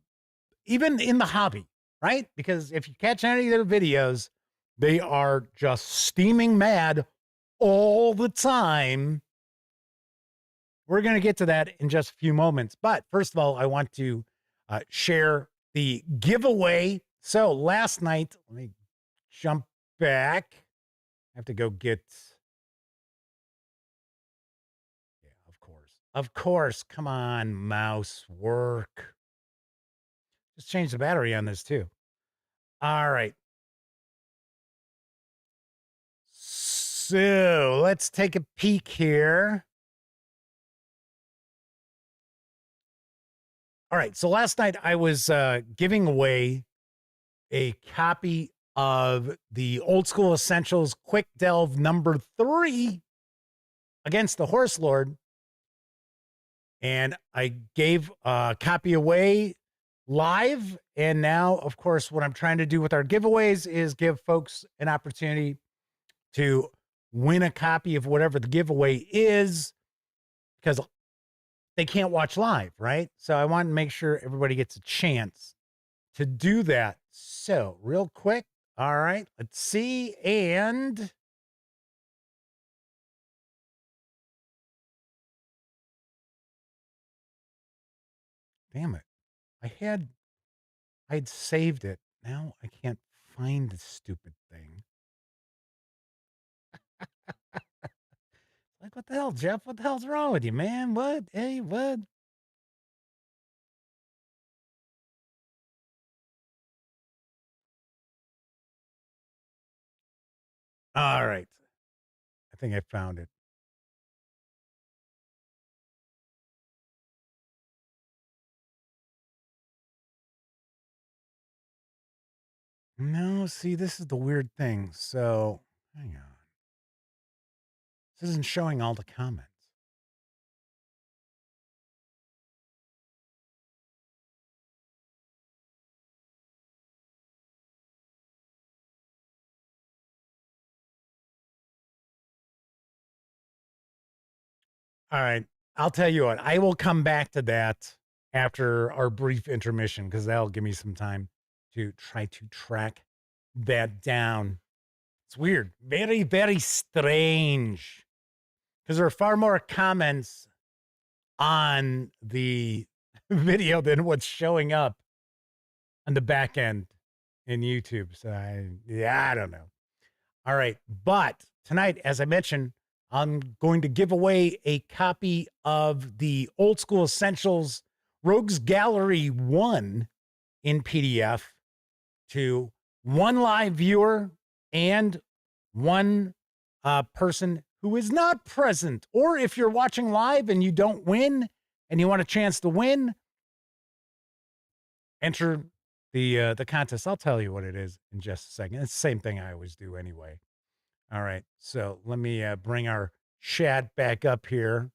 even in the hobby, right? Because if you catch any of their videos, they are just steaming mad all the time. We're going to get to that in just a few moments. But first of all, I want to share the giveaway. So last night, let me jump back. I have to go get... Yeah, of course. Of course. Come on, mouse. Work. Just change the battery on this too. All right. So let's take a peek here. All right. So last night I was giving away a copy of the Old School Essentials Quick Delve number 3 against the Horse Lord. And I gave a copy away live. And now, of course, what I'm trying to do with our giveaways is give folks an opportunity to win a copy of whatever the giveaway is, because they can't watch live, right? So I want to make sure everybody gets a chance to do that. So real quick. All right, let's see. And damn it. I'd saved it. Now I can't find the stupid thing. Like, what the hell, Jeff? What the hell's wrong with you, man? What? Hey, what? All right. I think I found it. No, see, this is the weird thing. So, hang on. This isn't showing all the comments. All right. I'll tell you what, I will come back to that after our brief intermission, because that'll give me some time to try to track that down. It's weird. Very, very strange. Because there are far more comments on the video than what's showing up on the back end in YouTube. So I don't know. All right. But tonight, as I mentioned, I'm going to give away a copy of the Old School Essentials Rogues Gallery 1 in PDF to one live viewer and one person who is not present. Or if you're watching live and you don't win and you want a chance to win, enter the contest. I'll tell you what it is in just a second. It's the same thing I always do anyway. All right, so let me bring our chat back up here.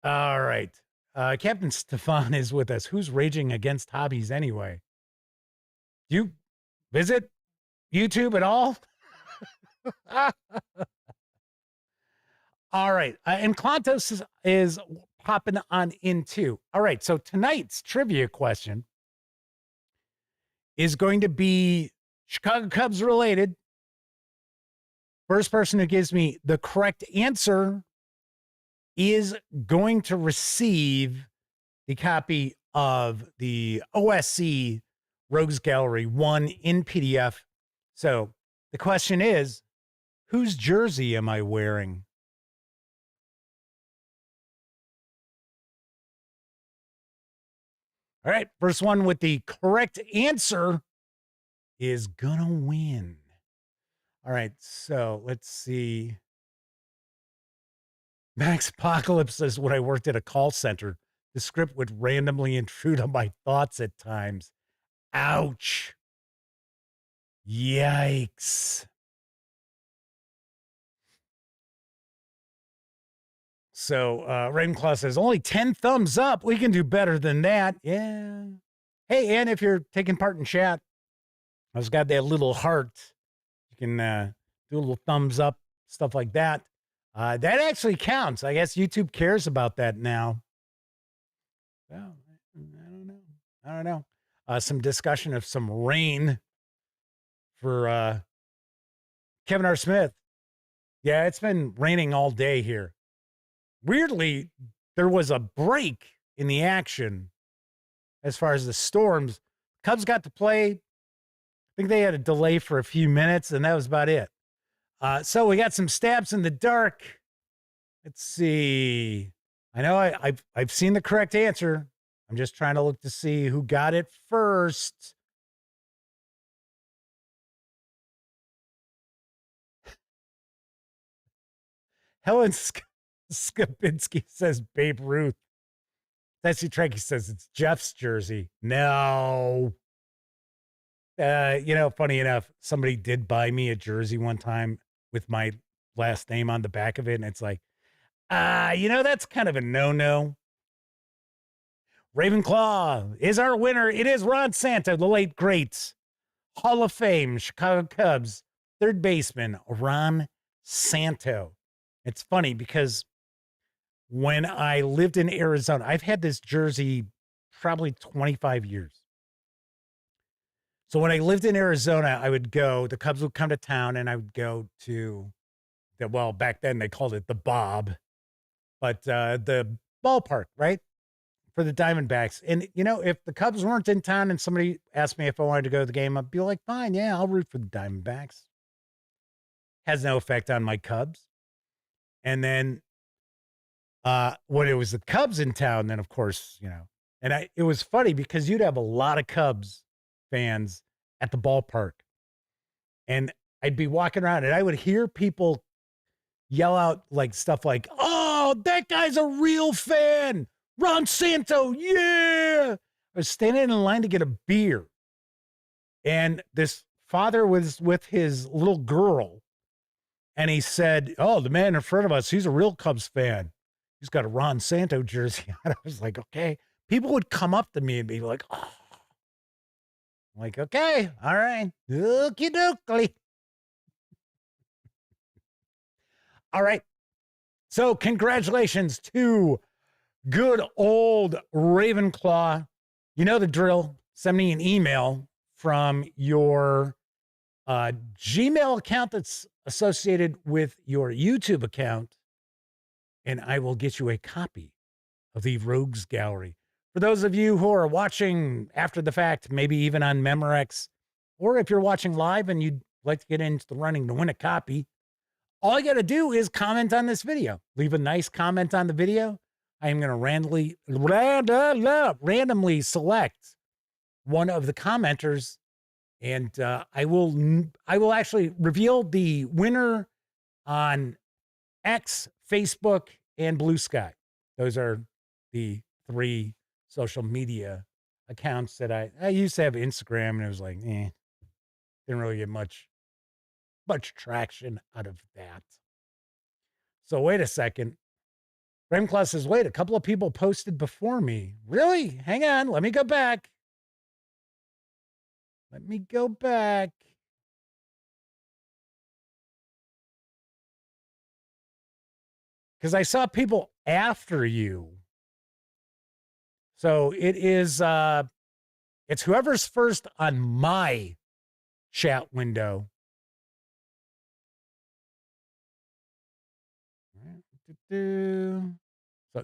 All right. Captain Stefan is with us. Who's raging against hobbies anyway? Do you visit YouTube at all? All right. And Klantos is popping on into. All right, so tonight's trivia question is going to be Chicago Cubs related. First person who gives me the correct answer is going to receive the copy of the OSC Rogues Gallery 1 in PDF. So the question is, whose jersey am I wearing? All right, first one with the correct answer is gonna win. All right, so let's see. Max Apocalypse says, when I worked at a call center, the script would randomly intrude on my thoughts at times. Ouch. Yikes. So Ravenclaw says, only 10 thumbs up. We can do better than that. Yeah. Hey, and if you're taking part in chat, I've got that little heart. You can do a little thumbs up, stuff like that. That actually counts. I guess YouTube cares about that now. Well, I don't know. Some discussion of some rain for Kevin R. Smith. Yeah, it's been raining all day here. Weirdly, there was a break in the action as far as the storms. Cubs got to play. I think they had a delay for a few minutes, and that was about it. So we got some stabs in the dark. Let's see. I know I've seen the correct answer. I'm just trying to look to see who got it first. Helen Skopinski says Babe Ruth. Tessie Trekkie says it's Jeff's jersey. No. Funny enough, somebody did buy me a jersey one time with my last name on the back of it, and it's like, that's kind of a no-no. Ravenclaw is our winner. It is Ron Santo, the late great Hall of Fame Chicago Cubs third baseman, Ron Santo. It's funny because when I lived in Arizona, I've had this jersey probably 25 years. So when I lived in Arizona, I would go, the Cubs would come to town and I would go to back then they called it the Bob, but the ballpark, right? For the Diamondbacks. And, if the Cubs weren't in town and somebody asked me if I wanted to go to the game, I'd be like, fine, yeah, I'll root for the Diamondbacks. Has no effect on my Cubs. And then when it was the Cubs in town, then of course, and it was funny because you'd have a lot of Cubs fans at the ballpark. And I'd be walking around and I would hear people yell out like stuff like, oh, that guy's a real fan. Ron Santo, yeah. I was standing in line to get a beer. And this father was with his little girl. And he said, oh, the man in front of us, he's a real Cubs fan. He's got a Ron Santo jersey on. I was like, okay. People would come up to me and be like, oh. I'm like, okay, all right. Okie dokie. All right. So congratulations to good old Ravenclaw. You know the drill. Send me an email from your Gmail account that's associated with your YouTube account, and I will get you a copy of the Rogues Gallery. For those of you who are watching after the fact, maybe even on Memorex, or if you're watching live and you'd like to get into the running to win a copy, all you got to do is comment on this video. Leave a nice comment on the video. I am going to randomly select one of the commenters, and I will actually reveal the winner on X, Facebook, and Blue Sky. Those are the 3 social media accounts that I used to have Instagram, and it was like, didn't really get much traction out of that. So wait a second. Ravenclaw says, wait, a couple of people posted before me. Really? Hang on. Let me go back. Because I saw people after you So it is, it's whoever's first on my chat window. So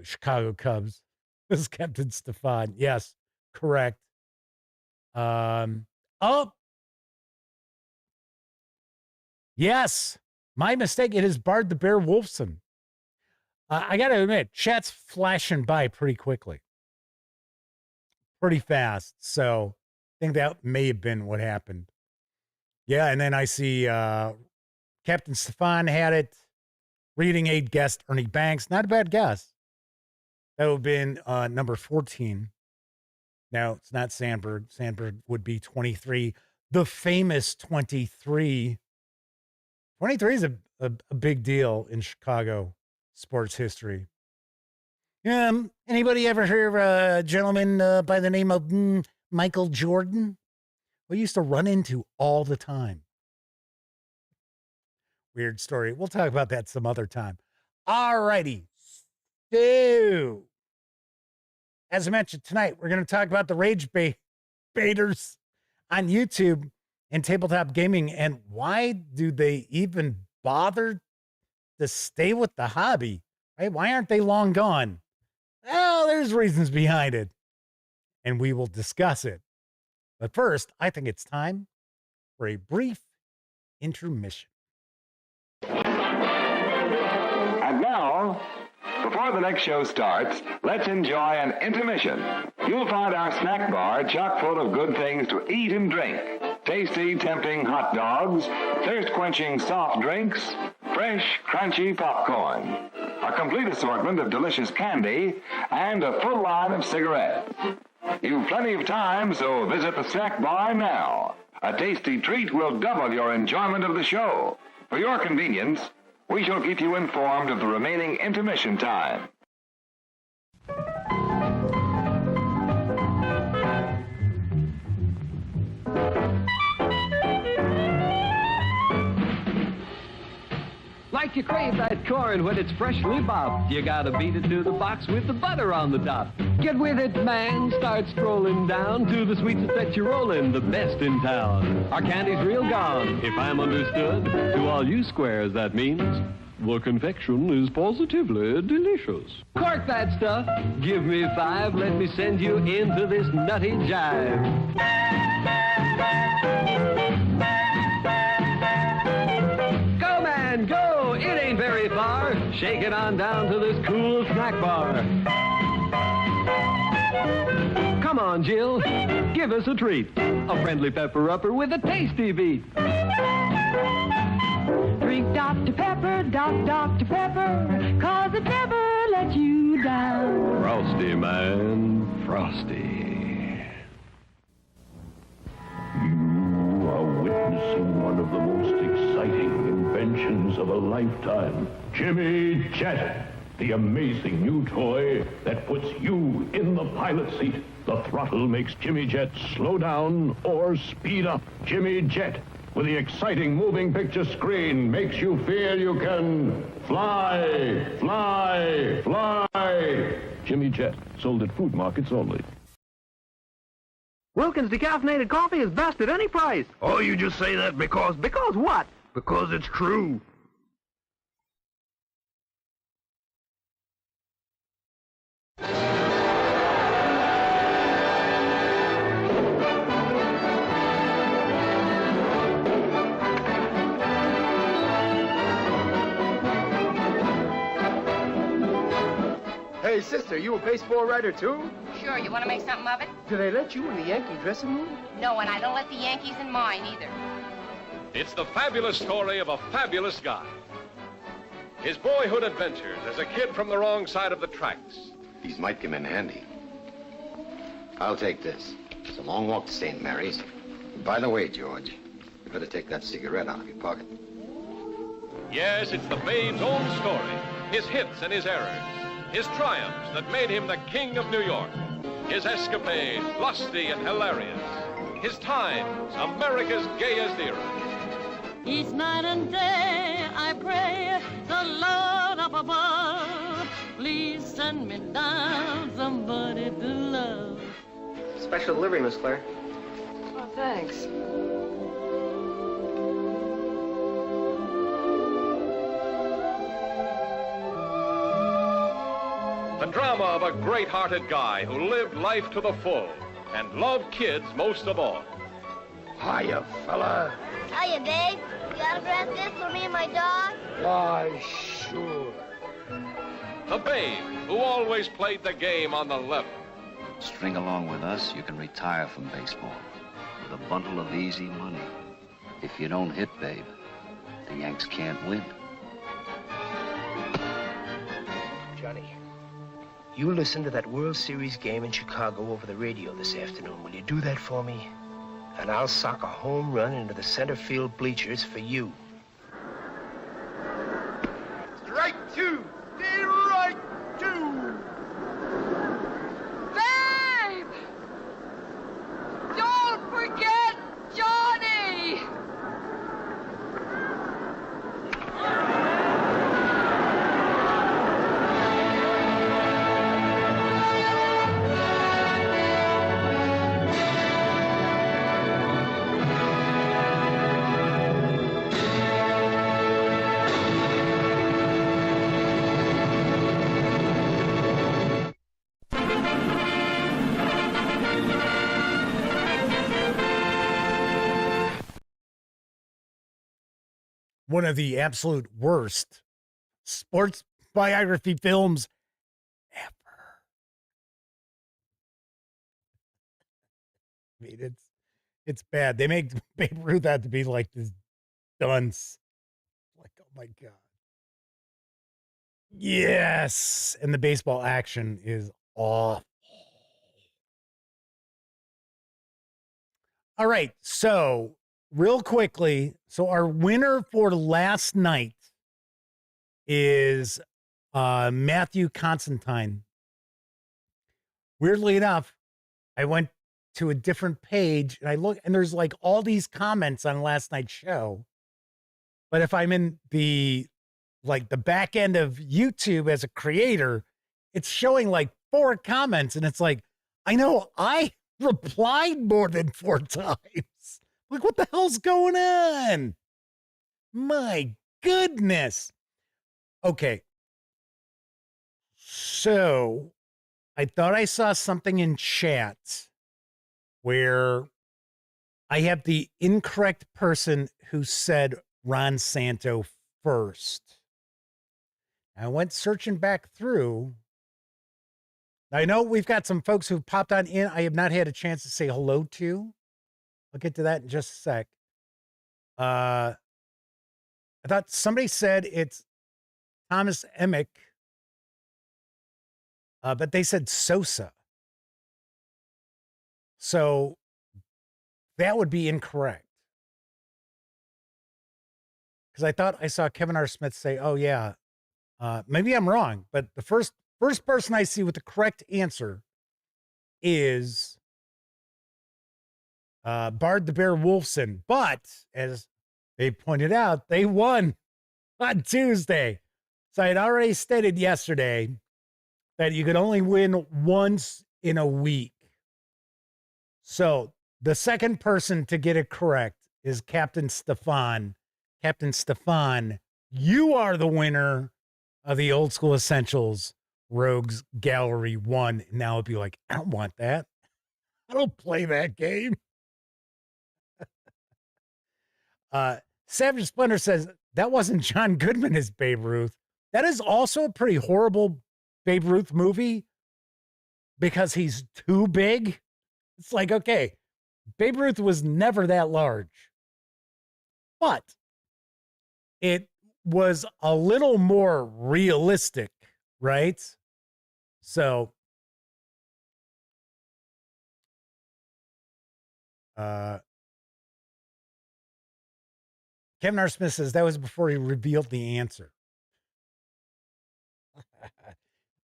Chicago Cubs. This is Captain Stefan. Yes, correct. Oh, yes, my mistake. It is Bard the Bear Wolfson. I got to admit, chat's flashing by pretty quickly, pretty fast. So I think that may have been what happened. Yeah, and then I see Captain Stefan had it. Reading aid guest Ernie Banks. Not a bad guess. That would have been number 14. No, it's not Sandberg. Sandberg would be 23. The famous 23. 23 is a big deal in Chicago sports history. Anybody ever hear of a gentleman by the name of Michael Jordan? We used to run into all the time. Weird story. We'll talk about that some other time. All righty. So, as I mentioned tonight, we're going to talk about the Ragebaiters on YouTube and tabletop gaming, and why do they even bother to stay with the hobby? Right? Why aren't they long gone? Well, there's reasons behind it, and we will discuss it. But first, I think it's time for a brief intermission. And now, before the next show starts, let's enjoy an intermission. You'll find our snack bar chock full of good things to eat and drink. Tasty, tempting hot dogs, thirst-quenching soft drinks, fresh, crunchy popcorn, a complete assortment of delicious candy, and a full line of cigarettes. You've plenty of time, so visit the snack bar now. A tasty treat will double your enjoyment of the show. For your convenience, we shall keep you informed of the remaining intermission time. Like you crave that corn when it's freshly bobbed, you gotta beat it to the box with the butter on the top. Get with it, man, start strolling down to the sweets that set you rolling, the best in town. Our candy's real gone, if I'm understood. To all you squares, that means the confection is positively delicious. Cork that stuff, give me 5, let me send you into this nutty jive. Go, man, go, it ain't very far. Shake it on down to this cool snack bar. Come on, Jill, give us a treat. A friendly pepper-upper with a tasty beat. Drink Dr. Pepper, Dr. Pepper, 'cause it never lets you down. Frosty, man, frosty. You are witnessing one of the most exciting inventions of a lifetime. Jimmy Jet, the amazing new toy that puts you in the pilot seat. The throttle makes Jimmy Jet slow down or speed up. Jimmy Jet, with the exciting moving picture screen, makes you feel you can fly, fly, fly. Jimmy Jet, sold at food markets only. Wilkins decaffeinated coffee is best at any price. Oh, you just say that because what? Because it's true. Hey, sister, you a baseball writer, too? Sure, you want to make something of it? Do they let you in the Yankee dressing room? No, and I don't let the Yankees in mine either. It's the fabulous story of a fabulous guy. His boyhood adventures as a kid from the wrong side of the tracks. These might come in handy. I'll take this. It's a long walk to St. Mary's. By the way, George, you better take that cigarette out of your pocket. Yes, it's the babe's own story. His hits and his errors. His triumphs that made him the king of New York. His escapades, lusty and hilarious. His times, America's gayest era. Each night and day I pray the Lord up above Please send me down somebody to love. Special delivery, Miss Claire. Oh, thanks. The drama of a great-hearted guy who lived life to the full and loved kids most of all. Hiya, fella. Hiya, babe. You autograph this for me and my dog? Why, sure. The Babe, who always played the game on the level. String along with us, you can retire from baseball with a bundle of easy money. If you don't hit, Babe, the Yanks can't win. Johnny, you listen to that World Series game in Chicago over the radio this afternoon. Will you do that for me? And I'll sock a home run into the center field bleachers for you. Strike two! Strike two! Babe! Don't forget Johnny! One of the absolute worst sports biography films ever. I mean, it's bad. They make Babe Ruth out to be like this dunce. Like, oh my God. Yes. And the baseball action is awful. All right. So, real quickly, so our winner for last night is Matthew Constantine. Weirdly enough, I went to a different page and I look, and there's like all these comments on last night's show. But if I'm in the back end of YouTube as a creator, it's showing like 4 comments, and it's like, I know I replied more than 4 times. Like, what the hell's going on? My goodness. Okay. So, I thought I saw something in chat where I have the incorrect person who said Ron Santo first. I went searching back through. I know we've got some folks who've popped on in. I have not had a chance to say hello to. I'll get to that in just a sec. I thought somebody said it's Thomas Emick, but they said Sosa. So that would be incorrect. Because I thought I saw Kevin R. Smith say, oh, yeah, maybe I'm wrong. But the first person I see with the correct answer is Bard the Bear Wolfson. But as they pointed out, they won on Tuesday. So I had already stated yesterday that you could only win once in a week. So the second person to get it correct is Captain Stefan. Captain Stefan, you are the winner of the Old School Essentials Rogues Gallery 1. Now it'd be like, I don't want that. I don't play that game. Savage Splendor says that wasn't John Goodman as Babe Ruth. That is also a pretty horrible Babe Ruth movie because he's too big. It's like, okay, Babe Ruth was never that large, but it was a little more realistic, right? So, Kevin R. Smith says that was before he revealed the answer.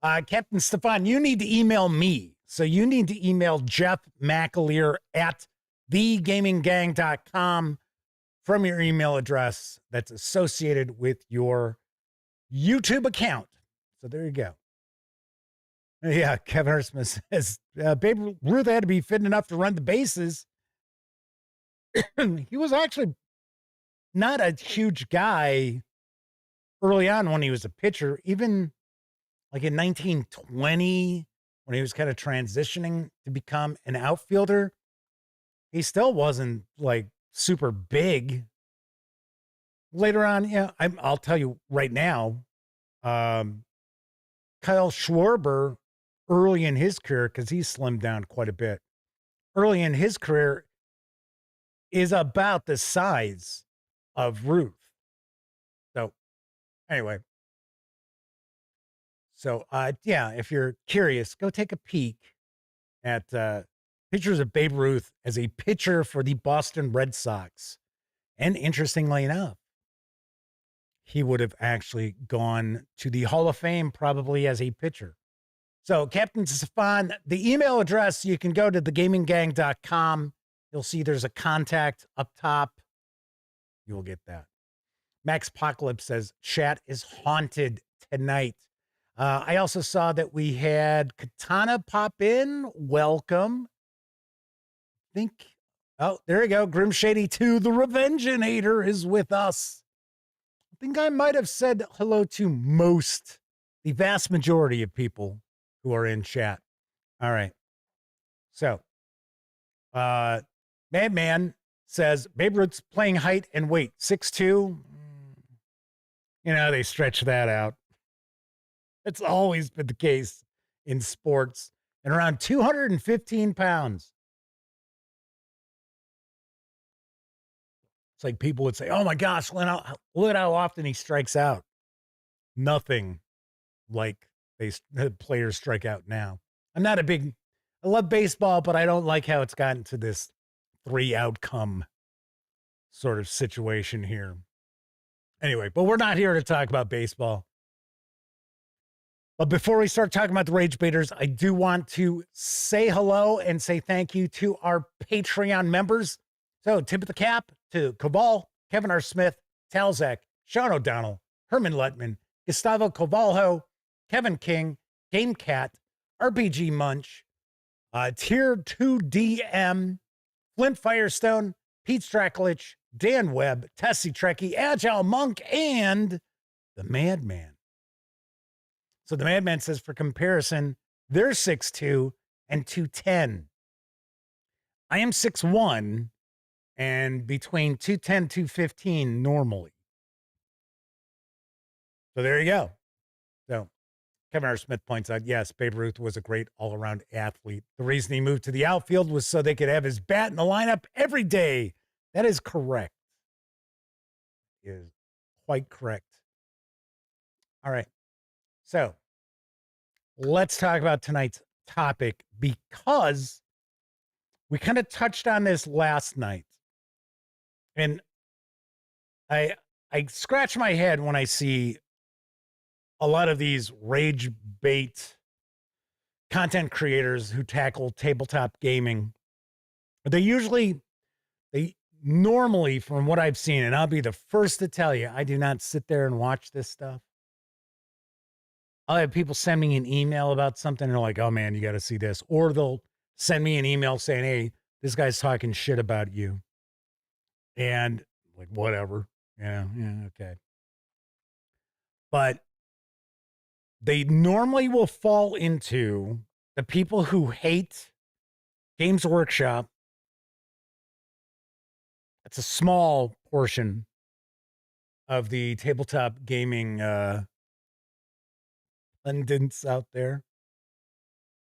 Captain Stefan, you need to email me. So you need to email Jeff McAleer at thegaminggang.com from your email address that's associated with your YouTube account. So there you go. Yeah, Kevin R. Smith says Babe Ruth had to be fit enough to run the bases. He was actually not a huge guy early on when he was a pitcher, even like in 1920, when he was kind of transitioning to become an outfielder. He still wasn't like super big. Later on, yeah, I'll tell you right now, Kyle Schwarber, early in his career, because he slimmed down quite a bit, early in his career is about the size of Ruth. So anyway. So, yeah, if you're curious, go take a peek at pictures of Babe Ruth as a pitcher for the Boston Red Sox. And interestingly enough, he would have actually gone to the Hall of Fame probably as a pitcher. So, Captain Stefan, the email address, you can go to thegaminggang.com. You'll see there's a contact up top. You will get that. Max Apocalypse says, chat is haunted tonight. I also saw that we had Katana pop in. Welcome. Oh, there you go. Grim Shady 2, the Revengeinator, is with us. I think I might have said hello to the vast majority of people who are in chat. All right. So, Madman says, Babe Ruth's playing height and weight, 6'2". You know, they stretch that out. It's always been the case in sports. And around 215 pounds. It's like people would say, oh my gosh, look at how often he strikes out. Nothing like the players strike out now. I love baseball, but I don't like how it's gotten to this 3 outcome sort of situation here. Anyway, but we're not here to talk about baseball. But before we start talking about the Ragebaiters, I do want to say hello and say thank you to our Patreon members. So, tip of the cap to Cabal, Kevin R. Smith, Talzak, Sean O'Donnell, Herman Lutman, Gustavo Covalho, Kevin King, Game Cat, RPG Munch, Tier 2 DM, Flint Firestone, Pete Stracklich, Dan Webb, Tessie Trekkie, Agile Monk, and the Madman. So the Madman says, for comparison, they're 6'2" and 210. I am 6'1" and between 210, 215 normally. So there you go. So Kevin R. Smith points out, yes, Babe Ruth was a great all-around athlete. The reason he moved to the outfield was so they could have his bat in the lineup every day. That is correct. Is quite correct. All right. So let's talk about tonight's topic, because we kind of touched on this last night. And I scratch my head when I see a lot of these rage bait content creators who tackle tabletop gaming. They normally, from what I've seen, and I'll be the first to tell you, I do not sit there and watch this stuff. I'll have people send me an email about something and they're like, oh man, you got to see this. Or they'll send me an email saying, hey, this guy's talking shit about you. And like, whatever. Yeah, okay. But they normally will fall into the people who hate Games Workshop. It's a small portion of the tabletop gaming pundits out there.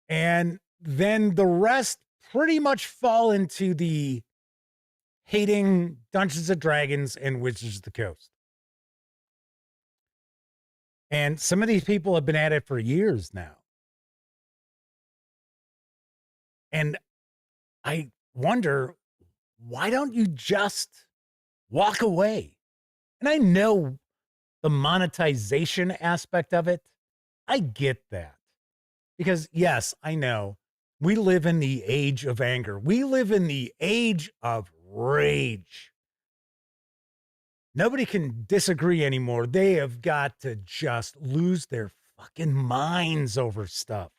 And then the rest pretty much fall into the hating Dungeons and Dragons and Wizards of the Coast. And some of these people have been at it for years now. And I wonder, why don't you just walk away? And I know the monetization aspect of it. I get that. Because, yes, I know we live in the age of anger. We live in the age of rage. Nobody can disagree anymore. They have got to just lose their fucking minds over stuff.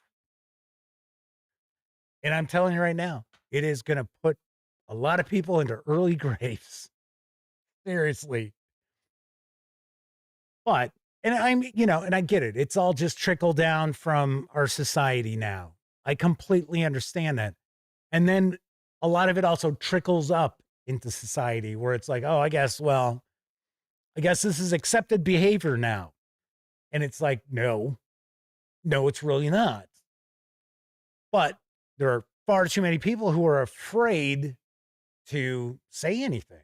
And I'm telling you right now, it is going to put a lot of people into early graves. Seriously. But, and and I get it. It's all just trickle down from our society now. I completely understand that. And then a lot of it also trickles up into society where it's like, oh, I guess this is accepted behavior now. And it's like, no, it's really not. But there are far too many people who are afraid to say anything.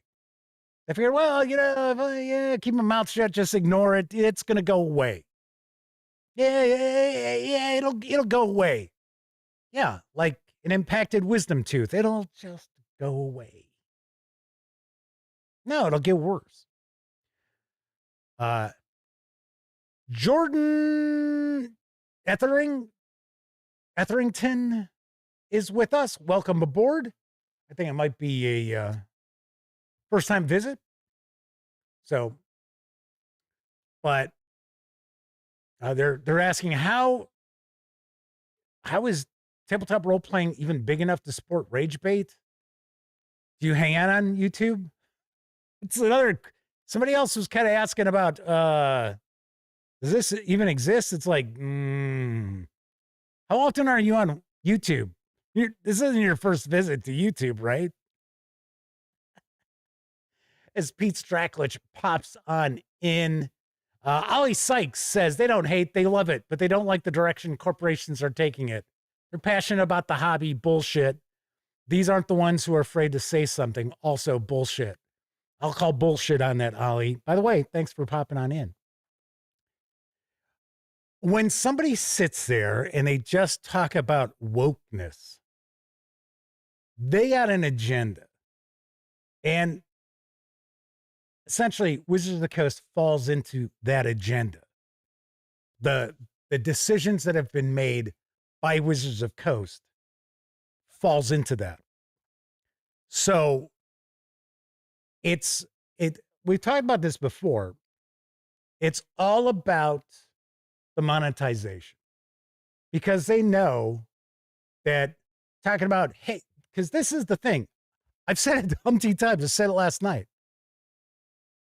They figure, well, if I keep my mouth shut, just ignore it. It's going to go away. Yeah, it'll go away. Yeah, like an impacted wisdom tooth. It'll just go away. No, it'll get worse. Jordan Etherington is with us. Welcome aboard. I think it might be a first-time visit. So, but they're asking how is tabletop role-playing even big enough to support Ragebait? Do you hang out on YouTube? It's somebody else was kind of asking about, does this even exist? It's like, how often are you on YouTube? This isn't your first visit to YouTube, right? As Pete Straklich pops on in, Ollie Sykes says they don't hate, they love it, but they don't like the direction corporations are taking it. They're passionate about the hobby. Bullshit. These aren't the ones who are afraid to say something. Also bullshit. I'll call bullshit on that, Ollie. By the way, thanks for popping on in. When somebody sits there and they just talk about wokeness, they got an agenda. And essentially, Wizards of the Coast falls into that agenda. The decisions that have been made by Wizards of Coast falls into that. So we've talked about this before. It's all about the monetization, because they know that talking about, hey, because this is the thing. I've said it umpteen times. I said it last night.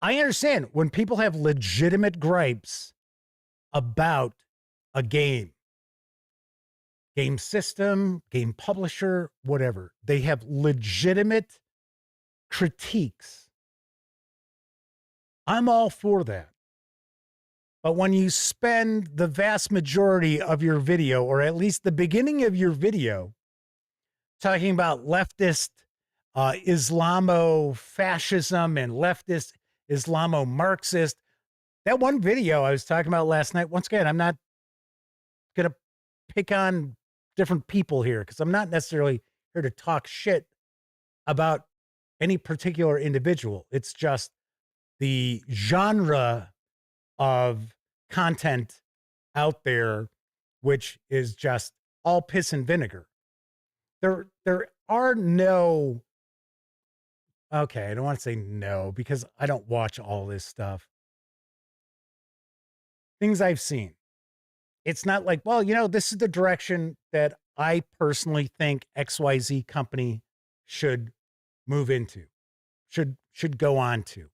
I understand when people have legitimate gripes about a game system, game publisher, whatever. They have legitimate critiques. I'm all for that. But when you spend the vast majority of your video, or at least the beginning of your video, talking about leftist Islamo-fascism and leftist Islamo-Marxist, that one video I was talking about last night, once again, I'm not going to pick on different people here because I'm not necessarily here to talk shit about any particular individual. It's just the genre of content out there, which is just all piss and vinegar. There are no, okay, I don't want to say no because I don't watch all this stuff. Things I've seen. It's not like, well, this is the direction that I personally think XYZ company should move into, should go on to.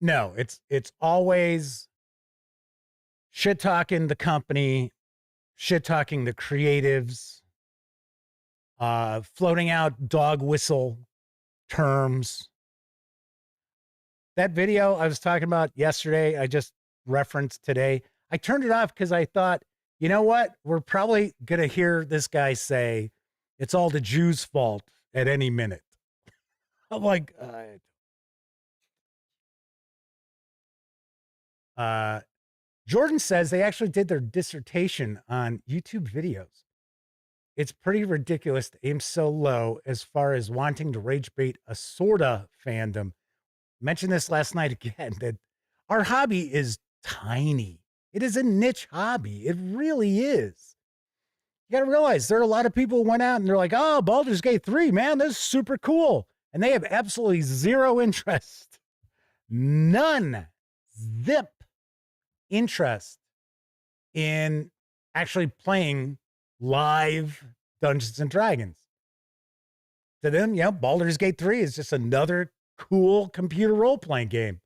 No, it's always shit talking the company, shit talking the creatives, floating out dog whistle terms. That video I was talking about yesterday, I just referenced today. I turned it off because I thought, you know what? We're probably going to hear this guy say it's all the Jews' fault at any minute. I'm like, Jordan says they actually did their dissertation on YouTube videos. It's pretty ridiculous to aim so low as far as wanting to rage bait a sorta fandom. Mentioned this last night again, that our hobby is tiny. It is a niche hobby. It really is. You got to realize there are a lot of people who went out and they're like, oh, Baldur's Gate 3, man, this is super cool. And they have absolutely zero interest. None. Zip interest in actually playing live Dungeons and Dragons. To them, Baldur's Gate 3 is just another cool computer role-playing game.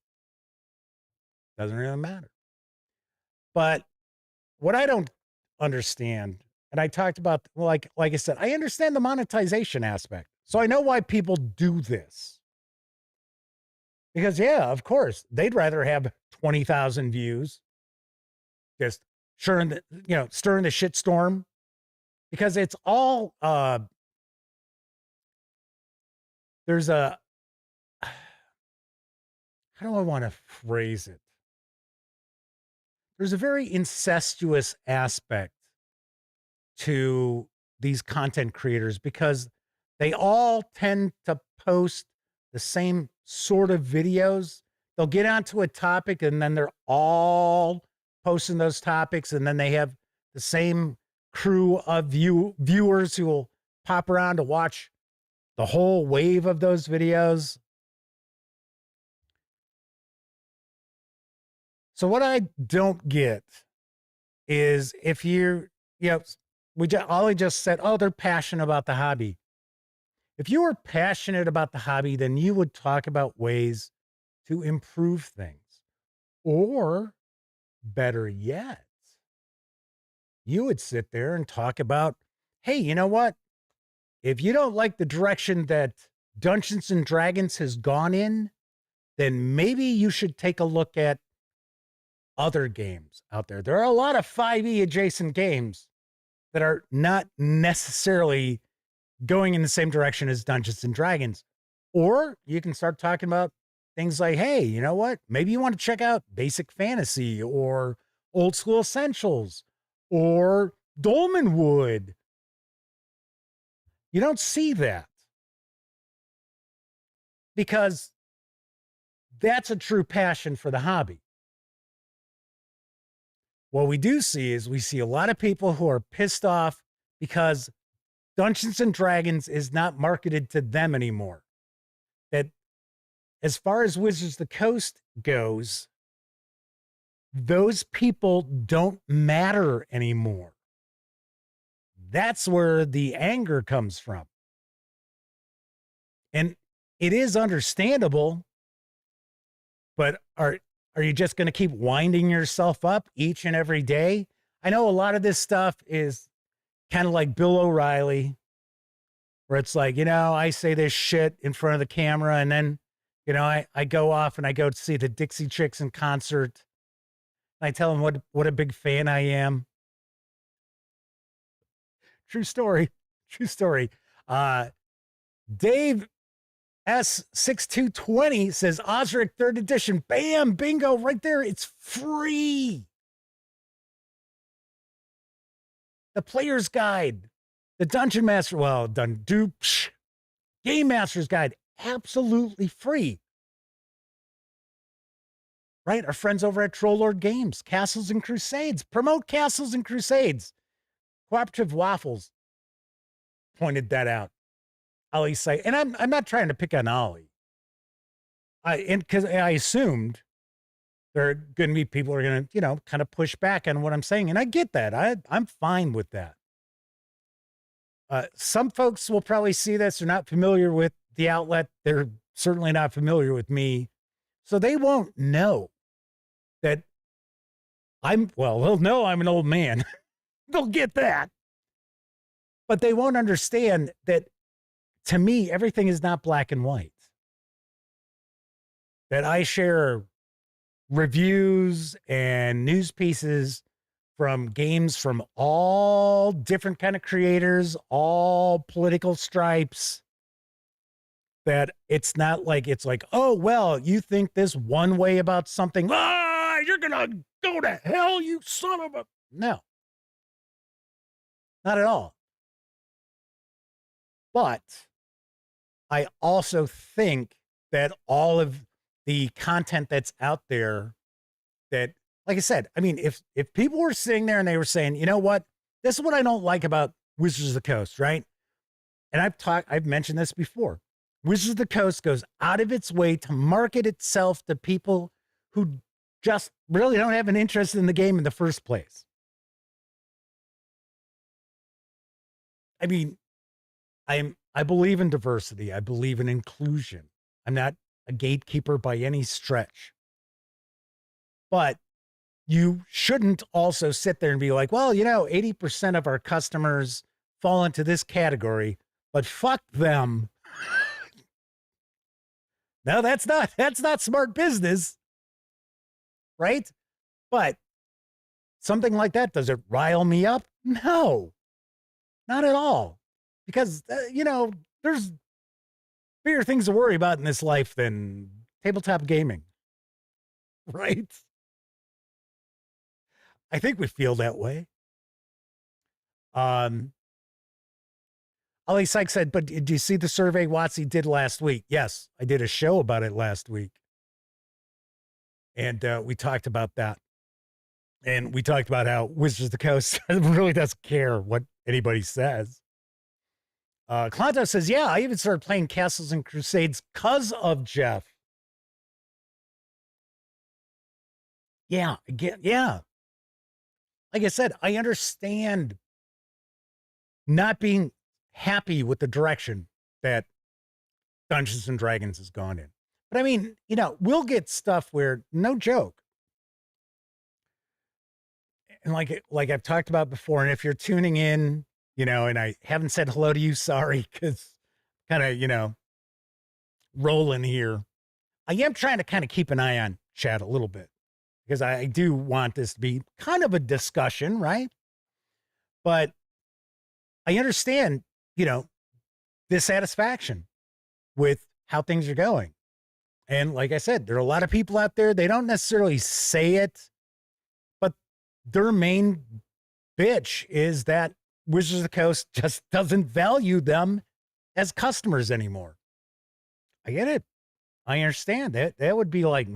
Doesn't really matter. But what I don't understand, and I talked about, like I said, I understand the monetization aspect. So I know why people do this. Because, of course, they'd rather have 20,000 views, just stirring the shitstorm, because it's all, there's a, how do I want to phrase it? There's a very incestuous aspect to these content creators because they all tend to post the same sort of videos. They'll get onto a topic and then they're all posting those topics, and then they have the same crew of viewers who will pop around to watch the whole wave of those videos. So what I don't get is if you're, Ollie just said, oh, they're passionate about the hobby. If you were passionate about the hobby, then you would talk about ways to improve things. Or better yet, you would sit there and talk about, hey, you know what? If you don't like the direction that Dungeons and Dragons has gone in, then maybe you should take a look at other games out there. There are a lot of 5e adjacent games that are not necessarily going in the same direction as Dungeons and Dragons. Or you can start talking about things like, hey, you know what? Maybe you want to check out Basic Fantasy or Old School Essentials or Dolmenwood. You don't see that because that's a true passion for the hobby. What we do see is we see a lot of people who are pissed off because Dungeons and Dragons is not marketed to them anymore. That as far as Wizards of the Coast goes, those people don't matter anymore. That's where the anger comes from. And it is understandable, but are you just going to keep winding yourself up each and every day? I know a lot of this stuff is kind of like Bill O'Reilly, where it's like, I say this shit in front of the camera and then, I go off and I go to see the Dixie Chicks in concert. And I tell them what a big fan I am. True story. True story. Dave S6220 says Osric 3rd edition. Bam, bingo, right there. It's free. The Player's Guide, the Dungeon Master, Game Master's Guide, absolutely free. Right? Our friends over at Troll Lord Games, Castles and Crusades, promote Castles and Crusades. Cooperative Waffles pointed that out. Ollie say, and I'm not trying to pick on Ollie. Because I assumed there are going to be people who are going to, kind of push back on what I'm saying. And I get that. I'm fine with that. Some folks will probably see this. They're not familiar with the outlet. They're certainly not familiar with me. So they won't know that they'll know I'm an old man. They'll get that. But they won't understand that, to me, everything is not black and white. That I share reviews and news pieces from games from all different kind of creators, all political stripes. That it's not like, oh, well, you think this one way about something. You're going to go to hell, you son of a... No. Not at all. But I also think that all of the content that's out there that, like I said, I mean, if people were sitting there and they were saying, you know what, this is what I don't like about Wizards of the Coast, right? And I've mentioned this before. Wizards of the Coast goes out of its way to market itself to people who just really don't have an interest in the game in the first place. I mean, I believe in diversity. I believe in inclusion. I'm not a gatekeeper by any stretch. But you shouldn't also sit there and be like, well, 80% of our customers fall into this category, but fuck them. No, that's not smart business. Right? But something like that, does it rile me up? No, not at all. Because, there's bigger things to worry about in this life than tabletop gaming. Right? I think we feel that way. Ali Sykes said, but did you see the survey WotC did last week? Yes, I did a show about it last week. And we talked about that. And we talked about how Wizards of the Coast really doesn't care what anybody says. Clanto says, yeah, I even started playing Castles and Crusades because of Jeff. Yeah, again, yeah. Like I said, I understand not being happy with the direction that Dungeons and Dragons has gone in. But I mean, we'll get stuff where, no joke. And like I've talked about before, and if you're tuning in, and I haven't said hello to you, sorry, because kind of, rolling here. I am trying to kind of keep an eye on chat a little bit because I do want this to be kind of a discussion, right? But I understand, dissatisfaction with how things are going. And like I said, there are a lot of people out there, they don't necessarily say it, but their main bitch is that Wizards of the Coast just doesn't value them as customers anymore. I get it. I understand that. That would be like,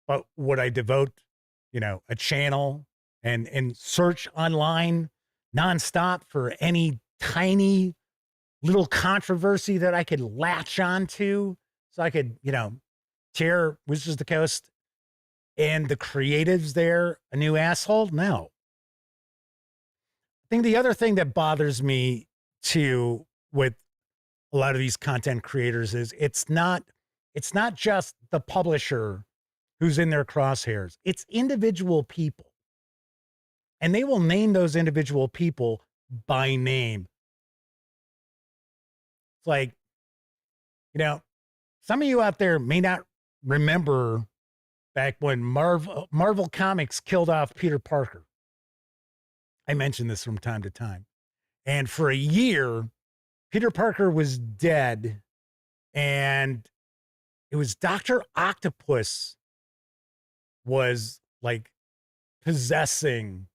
But would I devote, a channel and search online nonstop for any tiny little controversy that I could latch onto so I could, tear Wizards of the Coast and the creatives there a new asshole? No. I think the other thing that bothers me too with a lot of these content creators is it's not just the publisher who's in their crosshairs. It's individual people. And they will name those individual people by name. It's like, some of you out there may not remember back when Marvel Comics killed off Peter Parker. I mention this from time to time. And for a year, Peter Parker was dead. And it was Dr. Octopus was like possessing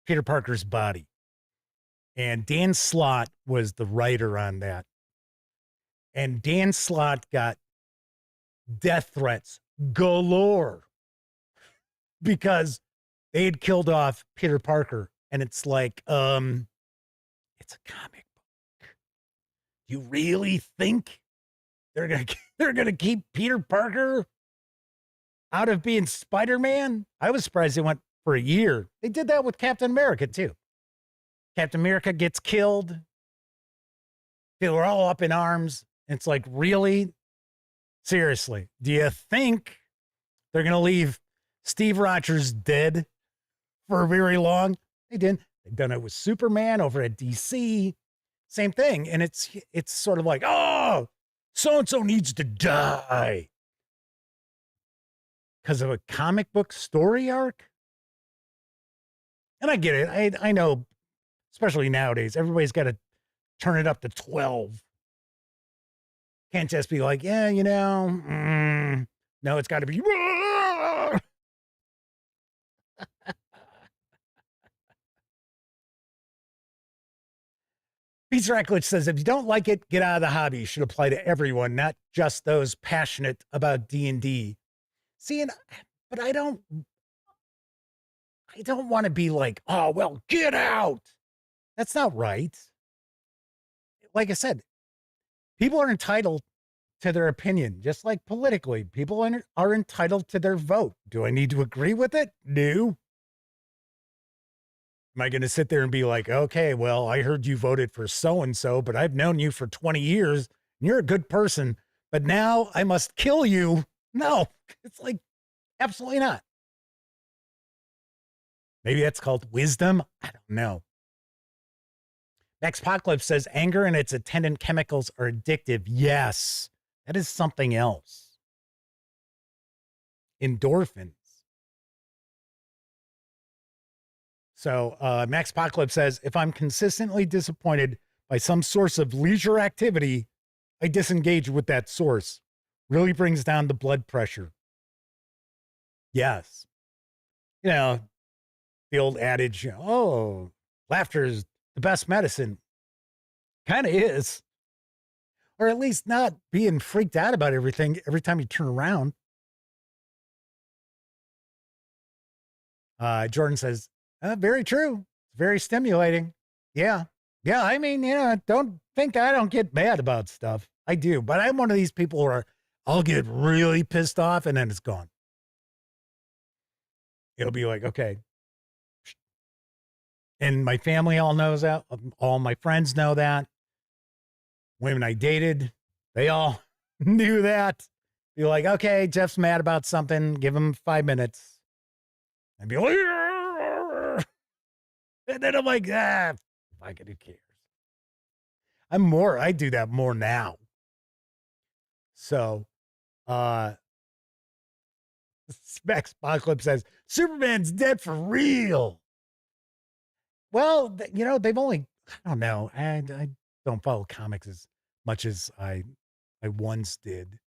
Peter Parker's body. And Dan Slott was the writer on that. And Dan Slott got death threats galore because they had killed off Peter Parker. And it's like, it's a comic book. You really think they're gonna keep Peter Parker out of being Spider-Man? I was surprised they went for a year. They did that with Captain America too. Captain America gets killed. They were all up in arms. It's like, really? Seriously, do you think they're going to leave Steve Rogers dead for very long? They didn't. They've done it with Superman over at DC. Same thing. And it's sort of like, oh, so-and-so needs to die because of a comic book story arc. And I get it. I know, especially nowadays, everybody's got to turn it up to 12. Can't just be like, yeah, no, it's got to be. Peter Ecklich says, if you don't like it, get out of the hobby. It should apply to everyone, not just those passionate about D&D. See, but I don't want to be like, oh, well, get out. That's not right. Like I said, people are entitled to their opinion, just like politically. People are entitled to their vote. Do I need to agree with it? No. Am I going to sit there and be like, okay, well, I heard you voted for so-and-so, but I've known you for 20 years and you're a good person, but now I must kill you? No, it's like, absolutely not. Maybe that's called wisdom. I don't know. Max Apocalypse says anger and its attendant chemicals are addictive. Yes, that is something else. Endorphins. So Max Apocalypse says, if I'm consistently disappointed by some source of leisure activity, I disengage with that source. Really brings down the blood pressure. Yes. You know, the old adage, oh, laughter is the best medicine. Kind of is. Or at least not being freaked out about everything every time you turn around. Jordan says, very true. It's very stimulating. Yeah. Yeah. I mean, don't think I don't get mad about stuff. I do. But I'm one of these people where I'll get really pissed off and then it's gone. It'll be like, okay. And my family all knows that. All my friends know that. Women I dated, they all knew that. Be like, okay, Jeff's mad about something. Give him 5 minutes. And be like, and then I'm like, fuck it, who cares? I do that more now. So, Max Apocalypse says, Superman's dead for real. Well, they've only, I don't know. I don't follow comics as much as I once did.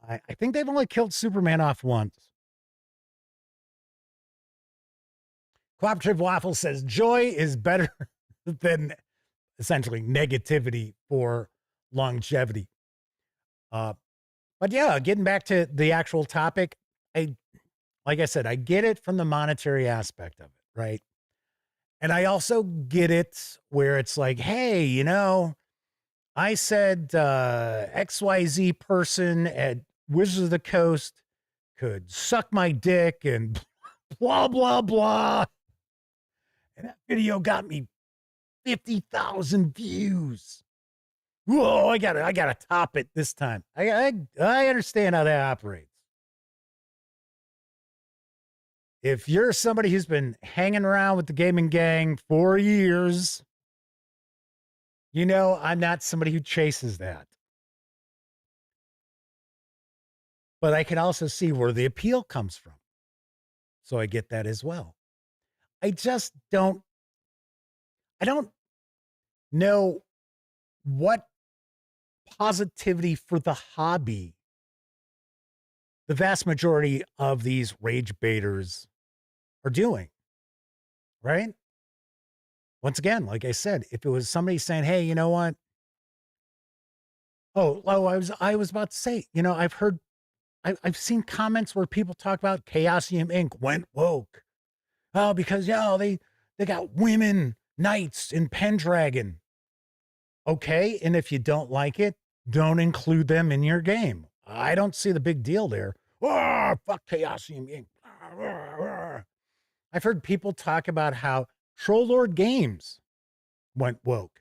I think they've only killed Superman off once. Cooperative Waffle says, joy is better than essentially negativity for longevity. But yeah, getting back to the actual topic, like I said, I get it from the monetary aspect of it, right? And I also get it where it's like, hey, I said XYZ person at Wizards of the Coast could suck my dick and blah, blah, blah. And that video got me 50,000 views. Whoa, I gotta top it this time. I understand how that operates. If you're somebody who's been hanging around with the gaming gang for years, I'm not somebody who chases that. But I can also see where the appeal comes from. So I get that as well. I don't know what positivity for the hobby the vast majority of these rage baiters are doing, right? Once again, like I said, if it was somebody saying, hey, you know what? I was about to say, I've seen comments where people talk about Chaosium Inc. went woke. Oh, because, they got women knights in Pendragon. Okay, and if you don't like it, don't include them in your game. I don't see the big deal there. Oh, fuck Chaosium Inc. I've heard people talk about how Troll Lord Games went woke.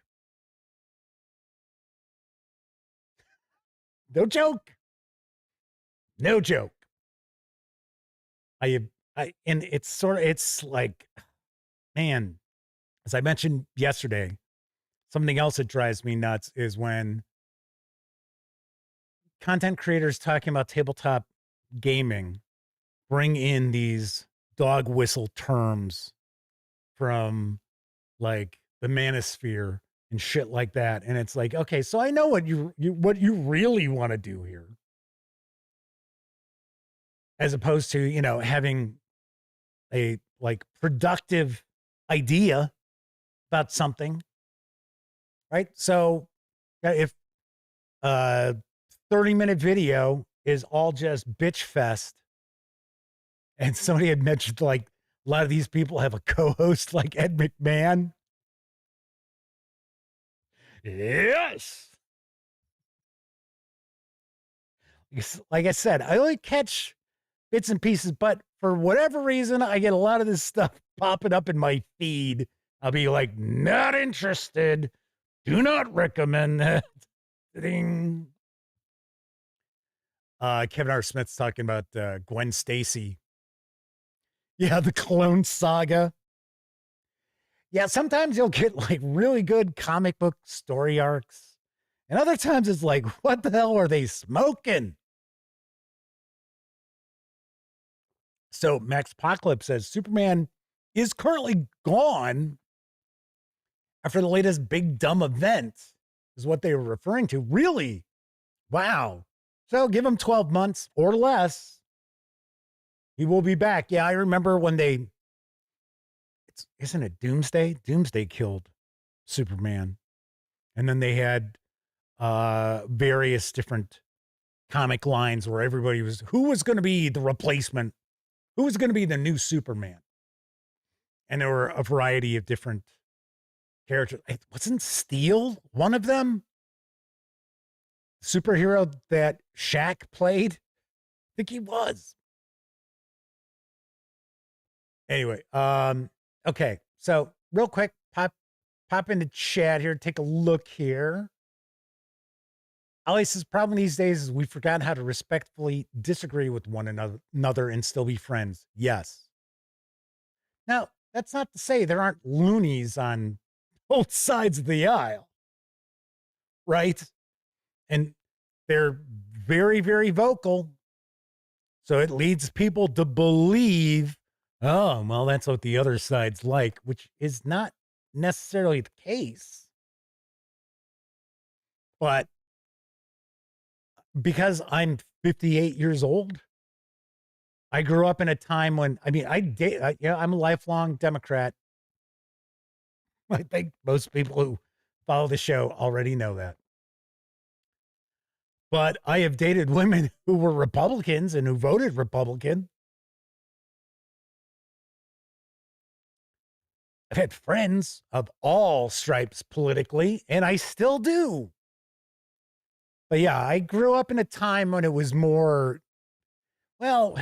No joke. No joke. And it's like, man, as I mentioned yesterday, something else that drives me nuts is when content creators talking about tabletop gaming bring in these dog whistle terms from like the manosphere and shit like that. And it's like, okay, so I know what you really want to do here. As opposed to, having a like productive idea about something. Right? So if 30-minute video is all just bitch fest, and somebody had mentioned like a lot of these people have a co-host like Ed McMahon. Yes. Like I said, I only catch bits and pieces, but for whatever reason, I get a lot of this stuff popping up in my feed. I'll be like, not interested. Do not recommend that. Ding. Kevin R. Smith's talking about Gwen Stacy. Yeah, the Clone Saga. Yeah, sometimes you'll get like really good comic book story arcs. And other times it's like, what the hell are they smoking? So Max Apocalypse says Superman is currently gone after the latest big dumb event, is what they were referring to. Really? Wow. So give him 12 months or less. He will be back. Yeah, I remember when isn't it Doomsday? Doomsday killed Superman. And then they had various different comic lines where everybody who was going to be the replacement? Who was going to be the new Superman? And there were a variety of different characters. Wasn't Steel one of them? Superhero that Shaq played? I think he was. Anyway, okay. So real quick, pop into chat here, take a look here. Ali says, problem these days is we've forgotten how to respectfully disagree with one another and still be friends. Yes. Now, that's not to say there aren't loonies on both sides of the aisle, right? And they're very, very vocal. So it leads people to believe, oh, well, that's what the other side's like, which is not necessarily the case. But because I'm 58 years old, I grew up in a time when, I'm a lifelong Democrat. I think most people who follow the show already know that. But I have dated women who were Republicans and who voted Republican. I've had friends of all stripes politically, and I still do. But yeah, I grew up in a time when it was more, well,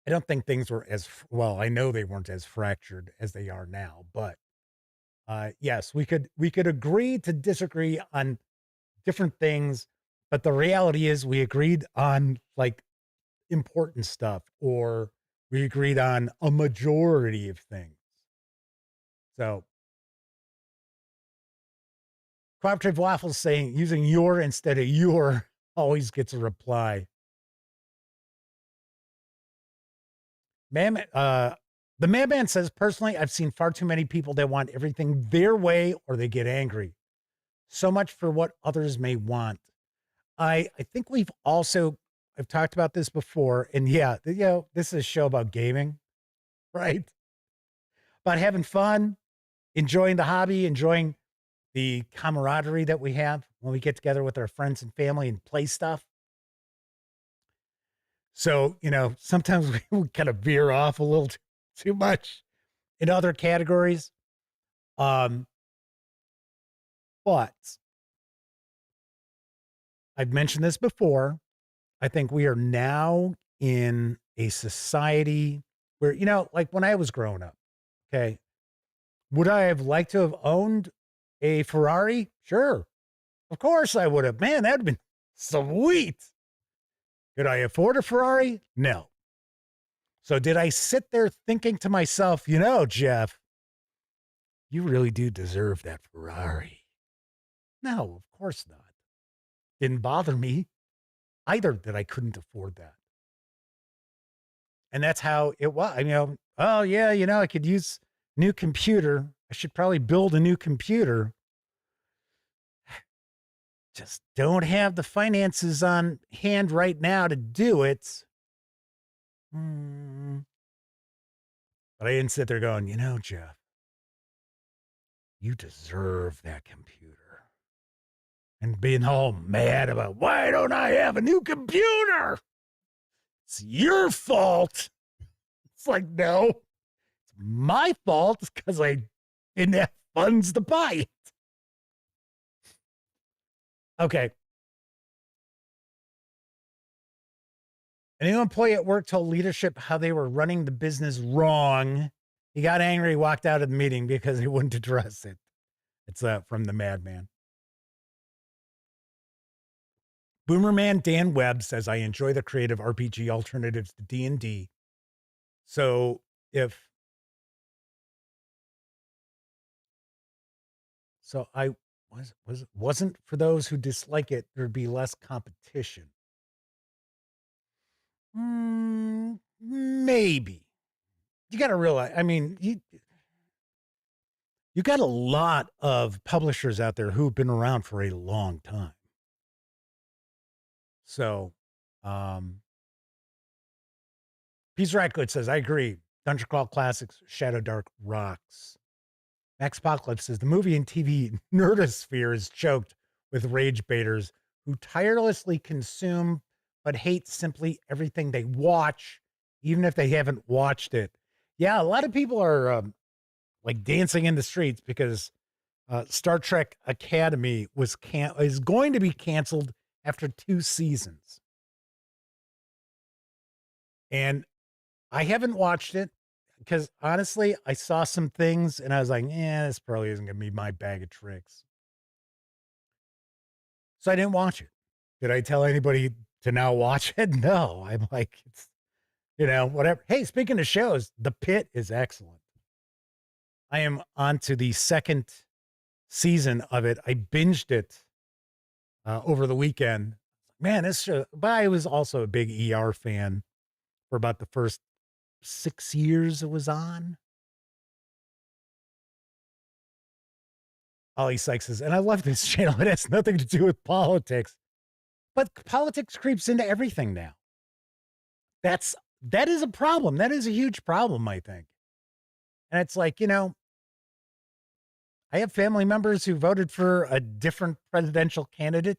I don't think things were as, well, I know they weren't as fractured as they are now, but yes, we could agree to disagree on different things, but the reality is we agreed on like important stuff, or we agreed on a majority of things. So Cooperative Waffles saying using your instead of your always gets a reply. The Madman says, personally, I've seen far too many people that want everything their way or they get angry. So much for what others may want. I think I've talked about this before, and yeah, this is a show about gaming, right? About having fun, enjoying the hobby, enjoying the camaraderie that we have when we get together with our friends and family and play stuff. So, sometimes we kind of veer off a little too much in other categories. But I've mentioned this before. I think we are now in a society where, like when I was growing up, okay, would I have liked to have owned a Ferrari? Sure. Of course I would have. Man, that'd been sweet. Could I afford a Ferrari? No. So did I sit there thinking to myself, Jeff, you really do deserve that Ferrari? No, of course not. Didn't bother me either that I couldn't afford that. And that's how it was. I could use a new computer. I should probably build a new computer. Just don't have the finances on hand right now to do it. But I didn't sit there going, Jeff, you deserve that computer. And being all mad about, why don't I have a new computer? It's your fault. It's like, no, it's my fault because I didn't have funds to buy it. Okay. A new employee at work told leadership how they were running the business wrong. He got angry, walked out of the meeting because he wouldn't address it. It's from the Madman. Boomerman Dan Webb says, I enjoy the creative RPG alternatives to D&D. So if... So I wasn't for those who dislike it, there'd be less competition. Maybe. You got to realize, I mean, you got a lot of publishers out there who've been around for a long time. So, Peace Ratcliffe says, I agree. Dungeon Crawl Classics, Shadow Dark rocks. Max Apocalypse says, the movie and TV nerdosphere is choked with ragebaiters who tirelessly consume but hate simply everything they watch, even if they haven't watched it. Yeah, a lot of people are like dancing in the streets because Star Trek Academy is going to be canceled after 2 seasons. And I haven't watched it because honestly, I saw some things and I was like, this probably isn't going to be my bag of tricks. So I didn't watch it. Did I tell anybody to now watch it? No. I'm like, it's, whatever. Hey, speaking of shows, The Pit is excellent. I am on to the 2nd season of it. I binged it over the weekend. Man, this show, but I was also a big ER fan for about the first 6 years it was on. Ollie Sykes says, and I love this channel. It has nothing to do with politics, but politics creeps into everything now. That is a problem. That is a huge problem, I think. And it's like, I have family members who voted for a different presidential candidate.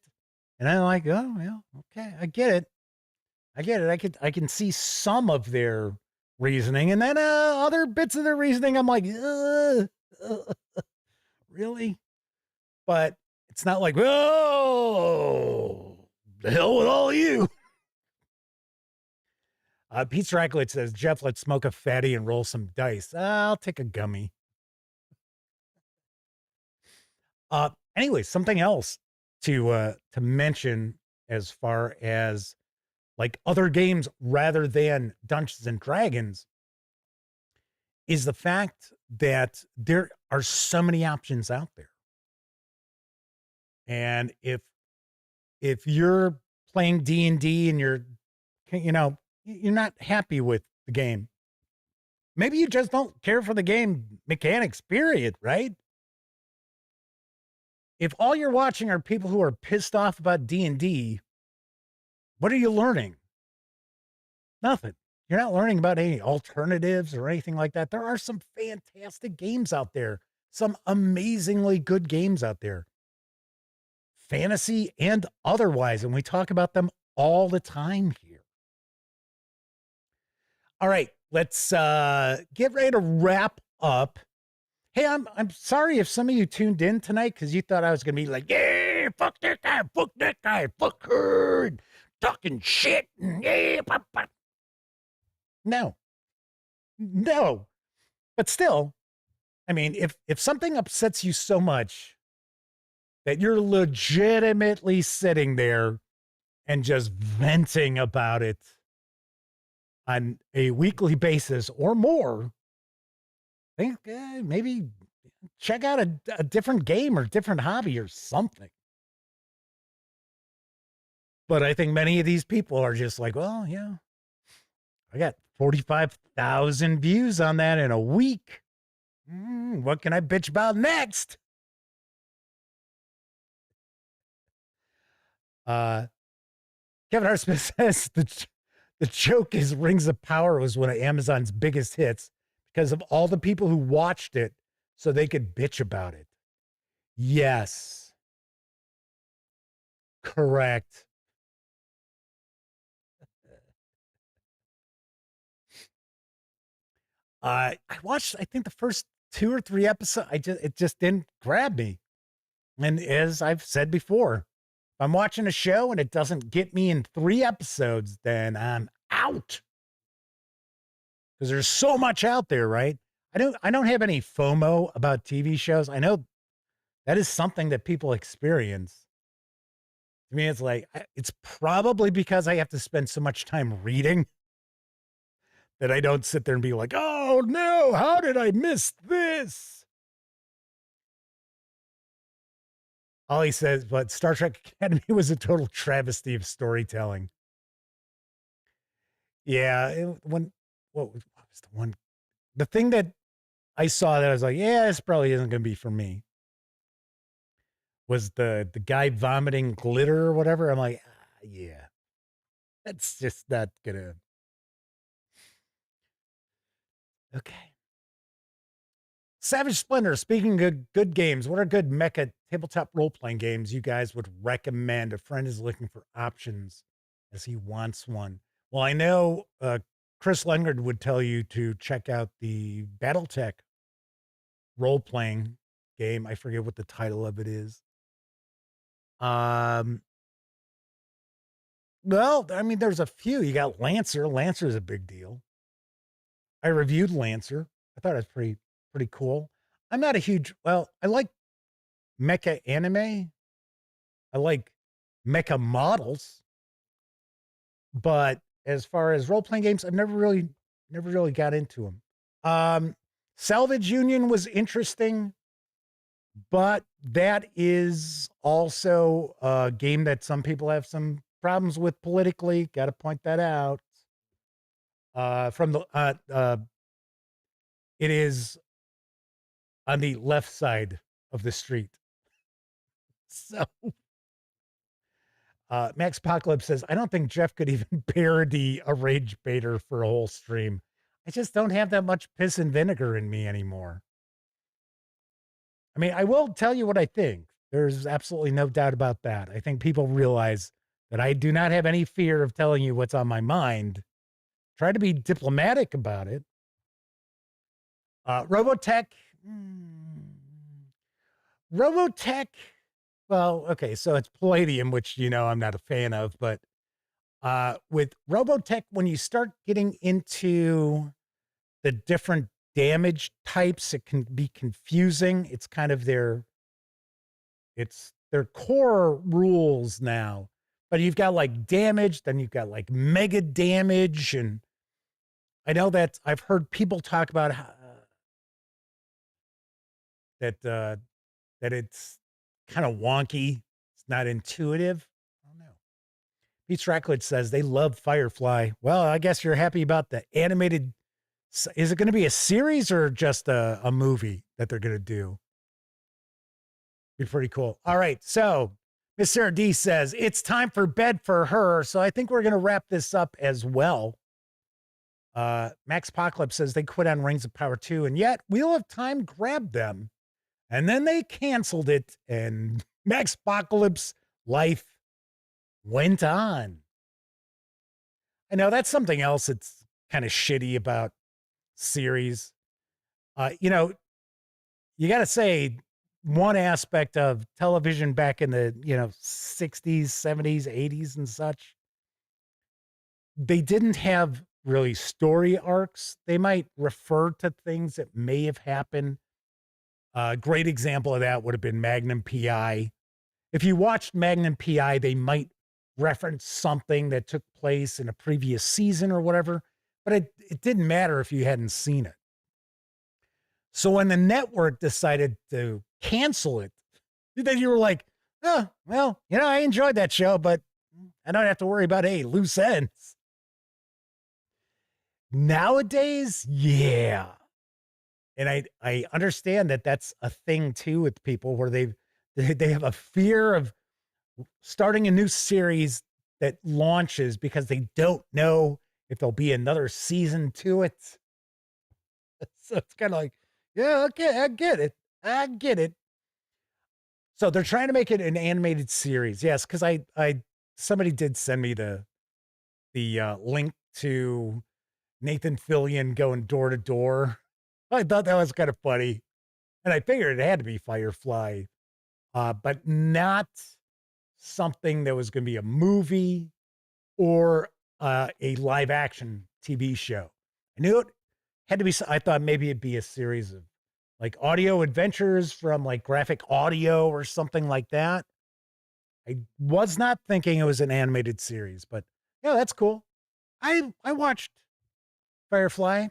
And I'm like, oh, yeah, okay, I get it. I can see some of their reasoning. And then other bits of their reasoning, I'm like, really? But it's not like, oh, the hell with all of you. Pete Ratcliffe says, Jeff, let's smoke a fatty and roll some dice. I'll take a gummy. Anyway, something else to mention as far as like other games rather than Dungeons and Dragons is the fact that there are so many options out there. And if you're playing D&D and you're not happy with the game, maybe you just don't care for the game mechanics, period, right? If all you're watching are people who are pissed off about D&D, what are you learning? Nothing. You're not learning about any alternatives or anything like that. There are some fantastic games out there, some amazingly good games out there, fantasy and otherwise, and we talk about them all the time here. All right, let's get ready to wrap up. Hey, I'm sorry if some of you tuned in tonight because you thought I was going to be like, yeah, fuck that guy, fuck her, and talking shit, and yeah, pop, pop. No. But still, I mean, if something upsets you so much that you're legitimately sitting there and just venting about it on a weekly basis or more, I think maybe check out a different game or different hobby or something. But I think many of these people are just like, well, yeah, I got 45,000 views on that in a week. What can I bitch about next? Kevin Hart Smith says the joke is Rings of Power was one of Amazon's biggest hits because of all the people who watched it so they could bitch about it. Yes. Correct. I watched, I think the first 2 or 3 episodes, it just didn't grab me. And as I've said before, if I'm watching a show and it doesn't get me in 3 episodes, then I'm out. Because there's so much out there, right? I don't have any FOMO about TV shows. I know that is something that people experience. To me, it's like, it's probably because I have to spend so much time reading that I don't sit there and be like, oh no, how did I miss this? Ollie says, but Star Trek Academy was a total travesty of storytelling. Yeah, what was the one? The thing that I saw that I was like, yeah, this probably isn't going to be for me, was the guy vomiting glitter or whatever. I'm like, yeah, that's just not gonna. Okay. Savage Splendor, speaking of good games, what are good mecha tabletop role-playing games you guys would recommend? A friend is looking for options as he wants one. Well, I know Chris Lengard would tell you to check out the Battletech role-playing game. I forget what the title of it is. Well, I mean, there's a few. You got Lancer. Lancer is a big deal. I reviewed Lancer. I thought it was pretty cool. I'm not a huge, I like mecha anime. I like mecha models. But as far as role-playing games, I've never really got into them. Salvage Union was interesting, but that is also a game that some people have some problems with politically. Got to point that out. It is on the left side of the street. So, Max Apocalypse says, I don't think Jeff could even parody a Ragebaiter for a whole stream. I just don't have that much piss and vinegar in me anymore. I mean, I will tell you what I think. There's absolutely no doubt about that. I think people realize that I do not have any fear of telling you what's on my mind. Try to be diplomatic about it. Robotech. Well, okay, so it's Palladium, which, I'm not a fan of, but with Robotech, when you start getting into the different damage types, it can be confusing. It's kind of their core rules now. But you've got like damage, then you've got like mega damage, and I know that I've heard people talk about that it's kind of wonky. It's not intuitive. I don't know. Pete Rackledge says they love Firefly. Well, I guess you're happy about the animated. Is it going to be a series or just a movie that they're going to do? Be pretty cool. All right. So Miss Sarah D says it's time for bed for her. So I think we're going to wrap this up as well. Max Apocalypse says they quit on Rings of Power 2, and yet Wheel of Time grabbed them. And then they canceled it, and Max Apocalypse life went on. I know that's something else that's kind of shitty about series. You got to say one aspect of television back in the, 60s, 70s, 80s and such, they didn't have really story arcs. They might refer to things that may have happened. A great example of that would have been Magnum PI. If you watched Magnum PI, they might reference something that took place in a previous season or whatever, but it didn't matter if you hadn't seen it. So when the network decided to cancel it, then you were like, oh, well, I enjoyed that show, but I don't have to worry about loose ends. Nowadays, yeah. And I understand that that's a thing too with people where they have a fear of starting a new series that launches because they don't know if there'll be another season to it. So it's kind of like, yeah, okay, I get it. So they're trying to make it an animated series. Yes, because somebody did send me the link to Nathan Fillion going door to door. I thought that was kind of funny. And I figured it had to be Firefly, but not something that was going to be a movie or a live action TV show. I knew it had to be, I thought maybe it'd be a series of like audio adventures from like graphic audio or something like that. I was not thinking it was an animated series, but yeah, that's cool. I watched Firefly.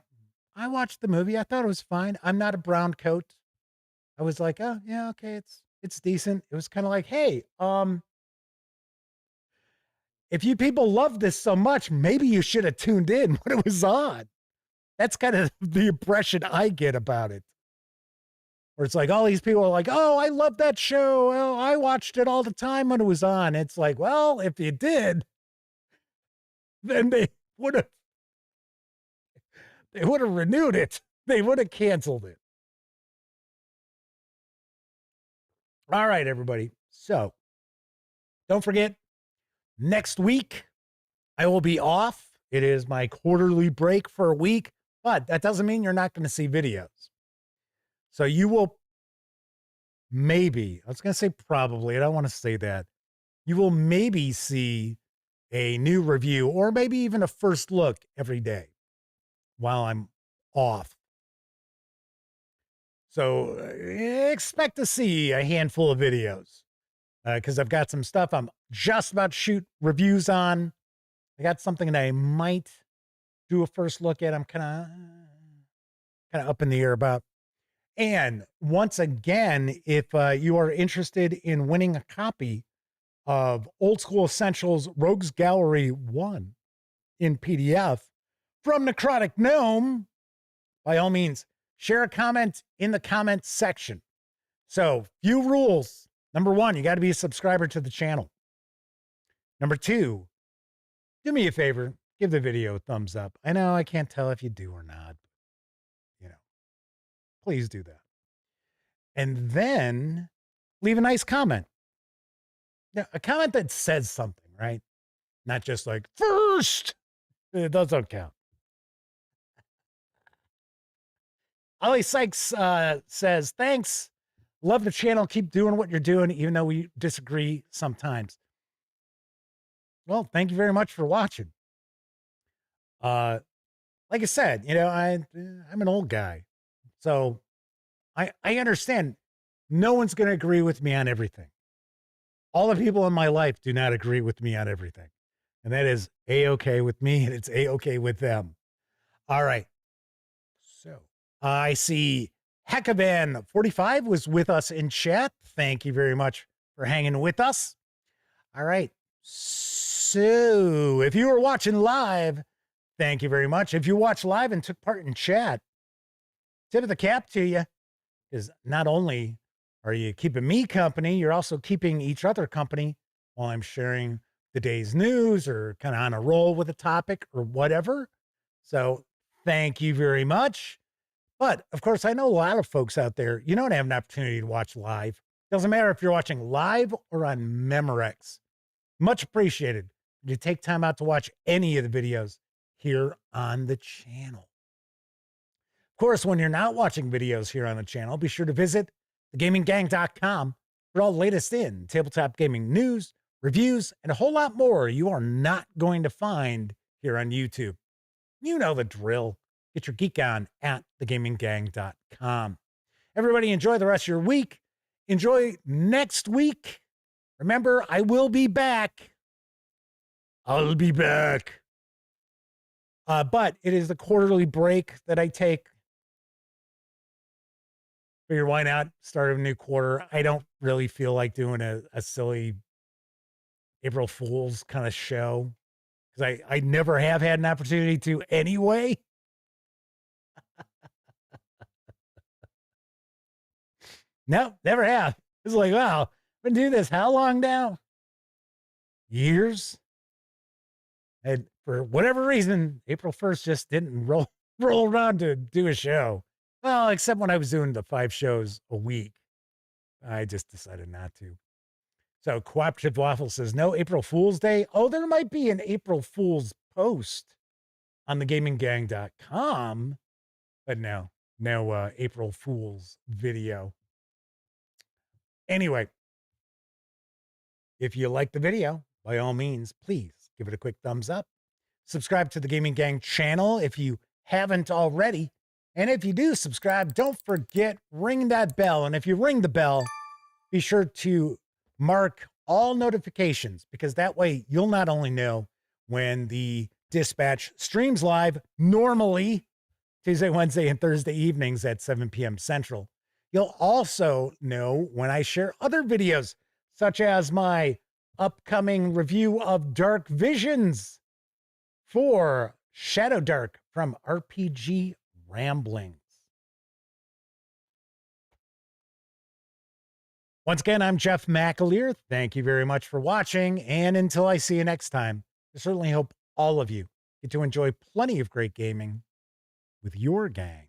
I watched the movie. I thought it was fine. I'm not a brown coat. I was like, oh yeah, okay, it's decent. It was kind of like, hey, if you people love this so much, maybe you should have tuned in when it was on. That's kind of the impression I get about it. Where it's like all these people are like, oh, I love that show. Oh, I watched it all the time when it was on. It's like, well, if you did, then they would have renewed it. They would have canceled it. All right, everybody. So don't forget, next week I will be off. It is my quarterly break for a week, but that doesn't mean you're not going to see videos. So you will maybe, I was going to say probably, I don't want to say that. You will maybe see a new review or maybe even a first look every day while I'm off. So expect to see a handful of videos because I've got some stuff I'm just about to shoot reviews on. I got something that I might do a first look at. I'm kind of up in the air about. And once again, if you are interested in winning a copy of Old School Essentials Rogues Gallery 1 in PDF from Necrotic Gnome, by all means, share a comment in the comments section. So, few rules. Number 1, you got to be a subscriber to the channel. Number 2, do me a favor, give the video a thumbs up. I know I can't tell if you do or not. You know, please do that. And then leave a nice comment. Yeah, a comment that says something, right? Not just like, first. Those don't count. Ollie Sykes says, thanks. Love the channel. Keep doing what you're doing, even though we disagree sometimes. Well, thank you very much for watching. Like I said, you know, I'm an old guy. So I understand no one's going to agree with me on everything. All the people in my life do not agree with me on everything. And that is A-okay with me, and it's A-okay with them. All right. So I see Heckavan45 was with us in chat. Thank you very much for hanging with us. All right. So if you were watching live, thank you very much. If you watched live and took part in chat, tip of the cap to you, because not only are you keeping me company, you're also keeping each other company while I'm sharing the day's news or kind of on a roll with a topic or whatever. So thank you very much. But of course, I know a lot of folks out there, you don't have an opportunity to watch live. Doesn't matter if you're watching live or on Memorex. Much appreciated. You take time out to watch any of the videos here on the channel. Of course, when you're not watching videos here on the channel, be sure to visit thegaminggang.com for all the latest in tabletop gaming news, reviews, and a whole lot more you are not going to find here on YouTube. You know the drill. Get your geek on at thegaminggang.com. Everybody enjoy the rest of your week. Enjoy next week. Remember, I will be back. I'll be back. But it is the quarterly break that I take. Figure why not start a new quarter? I don't really feel like doing a silly April Fool's kind of show because I never have had an opportunity to anyway. No, never have. It's like, wow, I've been doing this how long now? Years? And for whatever reason, April 1st just didn't roll around to do a show. Well, except when I was doing the 5 shows a week. I just decided not to. So Cooperative Waffle says, no April Fool's Day. Oh, there might be an April Fool's post on thegaminggang.com, but no April Fool's video. Anyway, if you like the video, by all means, please give it a quick thumbs up. subscribe to the Gaming Gang channel if you haven't already. And if you do subscribe, don't forget, ring that bell. And if you ring the bell, be sure to mark all notifications, because that way you'll not only know when the Dispatch streams live, normally Tuesday, Wednesday, and Thursday evenings at 7 p.m. Central. You'll also know when I share other videos, such as my upcoming review of Dark Visions for Shadow Dark from RPG Ramblings. Once again, I'm Jeff McAleer. Thank you very much for watching. And until I see you next time, I certainly hope all of you get to enjoy plenty of great gaming with your gang.